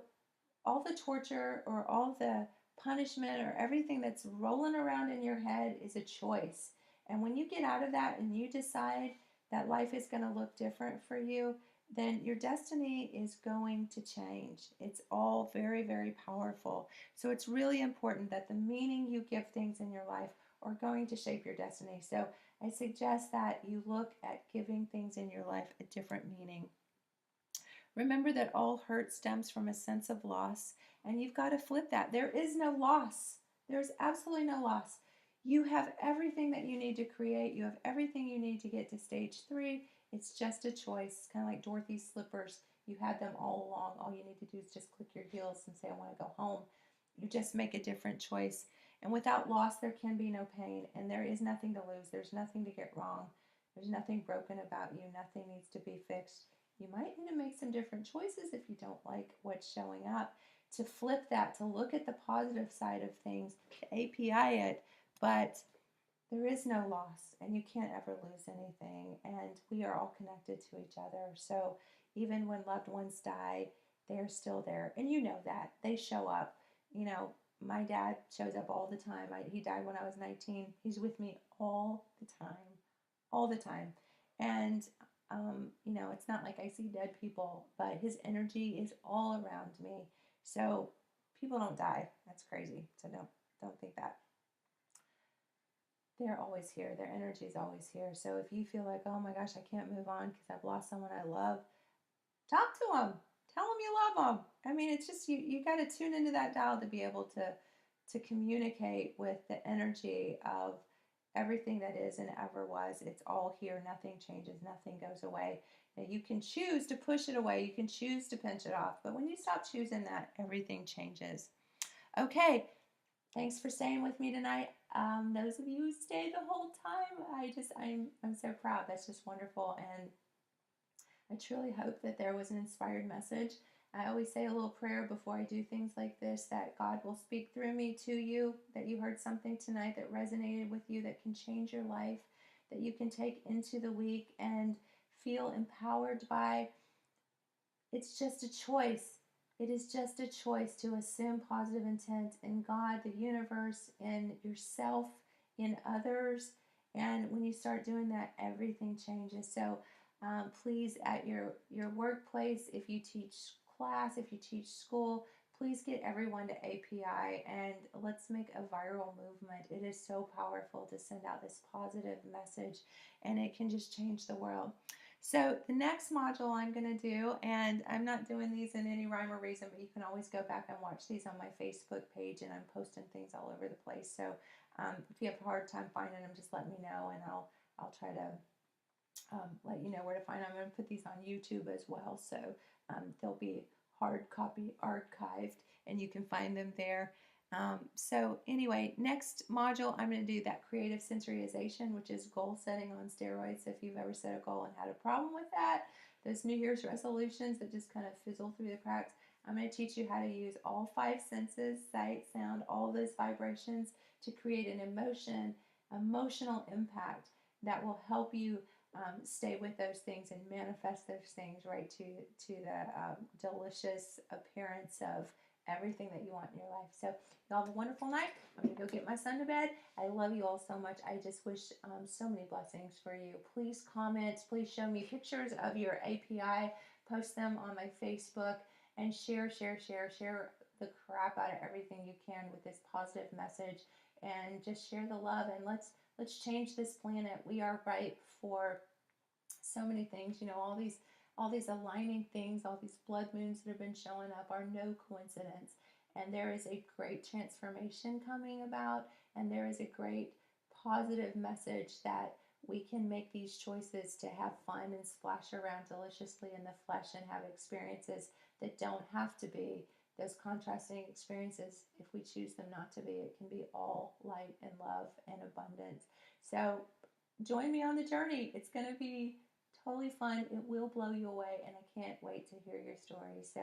all the torture or all the punishment or everything that's rolling around in your head is a choice. And when you get out of that and you decide that life is going to look different for you, then your destiny is going to change. It's all very, very powerful. So it's really important that the meaning you give things in your life are going to shape your destiny. So I suggest that you look at giving things in your life a different meaning. Remember that all hurt stems from a sense of loss, and you've got to flip that. There is no loss. There's absolutely no loss. You have everything that you need to create. You have everything you need to get to stage 3. It's just a choice. It's kind of like Dorothy's slippers. You had them all along. All you need to do is just click your heels and say, I want to go home. You just make a different choice. And without loss, there can be no pain. And there is nothing to lose. There's nothing to get wrong. There's nothing broken about you. Nothing needs to be fixed. You might need to make some different choices if you don't like what's showing up, to flip that, to look at the positive side of things, to API it. But there is no loss, and you can't ever lose anything, and we are all connected to each other. So even when loved ones die, they're still there, and you know that. They show up. You know, my dad shows up all the time. He died when I was 19. He's with me all the time, all the time. And you know, it's not like I see dead people, but his energy is all around me. So people don't die. That's crazy. So don't think that. They're always here. Their energy is always here. So if you feel like, oh my gosh, I can't move on because I've lost someone I love, talk to them. Tell them you love them. I mean, it's just you got to tune into that dial to be able to communicate with the energy of everything that is and ever was. It's all here. Nothing changes. Nothing goes away. Now, you can choose to push it away. You can choose to pinch it off. But when you stop choosing that, everything changes. Okay, thanks for staying with me tonight. Those of you who stayed the whole time, I'm so proud. That's just wonderful, and I truly hope that there was an inspired message. I always say a little prayer before I do things like this, that God will speak through me to you, that you heard something tonight that resonated with you, that can change your life, that you can take into the week and feel empowered by. It's just a choice. It is just a choice to assume positive intent in God, the universe, in yourself, in others. And when you start doing that, everything changes. So please, at your workplace, if you teach class, if you teach school, please get everyone to API and let's make a viral movement. It is so powerful to send out this positive message, and it can just change the world. So the next module I'm going to do, and I'm not doing these in any rhyme or reason, but you can always go back and watch these on my Facebook page, and I'm posting things all over the place. So if you have a hard time finding them, just let me know, and I'll try to let you know where to find them. I'm going to put these on YouTube as well, so they'll be hard copy archived, and you can find them there. So anyway, next module, I'm going to do that creative sensorization, which is goal setting on steroids. So if you've ever set a goal and had a problem with that, those New Year's resolutions that just kind of fizzle through the cracks, I'm going to teach you how to use all 5 senses, sight, sound, all those vibrations to create an emotional impact that will help you stay with those things and manifest those things right to the delicious appearance of everything that you want in your life. So y'all have a wonderful night. I'm going to go get my son to bed. I love you all so much. I just wish so many blessings for you. Please comment. Please show me pictures of your API. Post them on my Facebook and share the crap out of everything you can with this positive message, and just share the love, and let's change this planet. We are ripe for so many things. You know, all these aligning things, all these blood moons that have been showing up are no coincidence. And there is a great transformation coming about, and there is a great positive message that we can make these choices to have fun and splash around deliciously in the flesh and have experiences that don't have to be those contrasting experiences. If we choose them not to be, it can be all light and love and abundance. So join me on the journey. It's going to be totally fun. It will blow you away, and I can't wait to hear your stories. So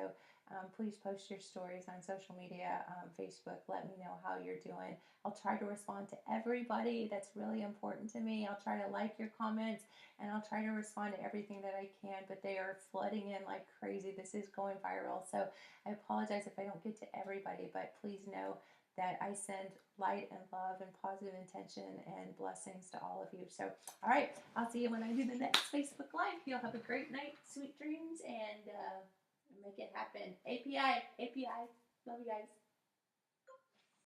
please post your stories on social media, Facebook. Let me know how you're doing. I'll try to respond to everybody. That's really important to me. I'll try to like your comments, and I'll try to respond to everything that I can, but they are flooding in like crazy. This is going viral. So I apologize if I don't get to everybody, but please know that I send light and love and positive intention and blessings to all of you. So, all right, I'll see you when I do the next Facebook Live. You'll have a great night, sweet dreams, and make it happen. API. Love you guys.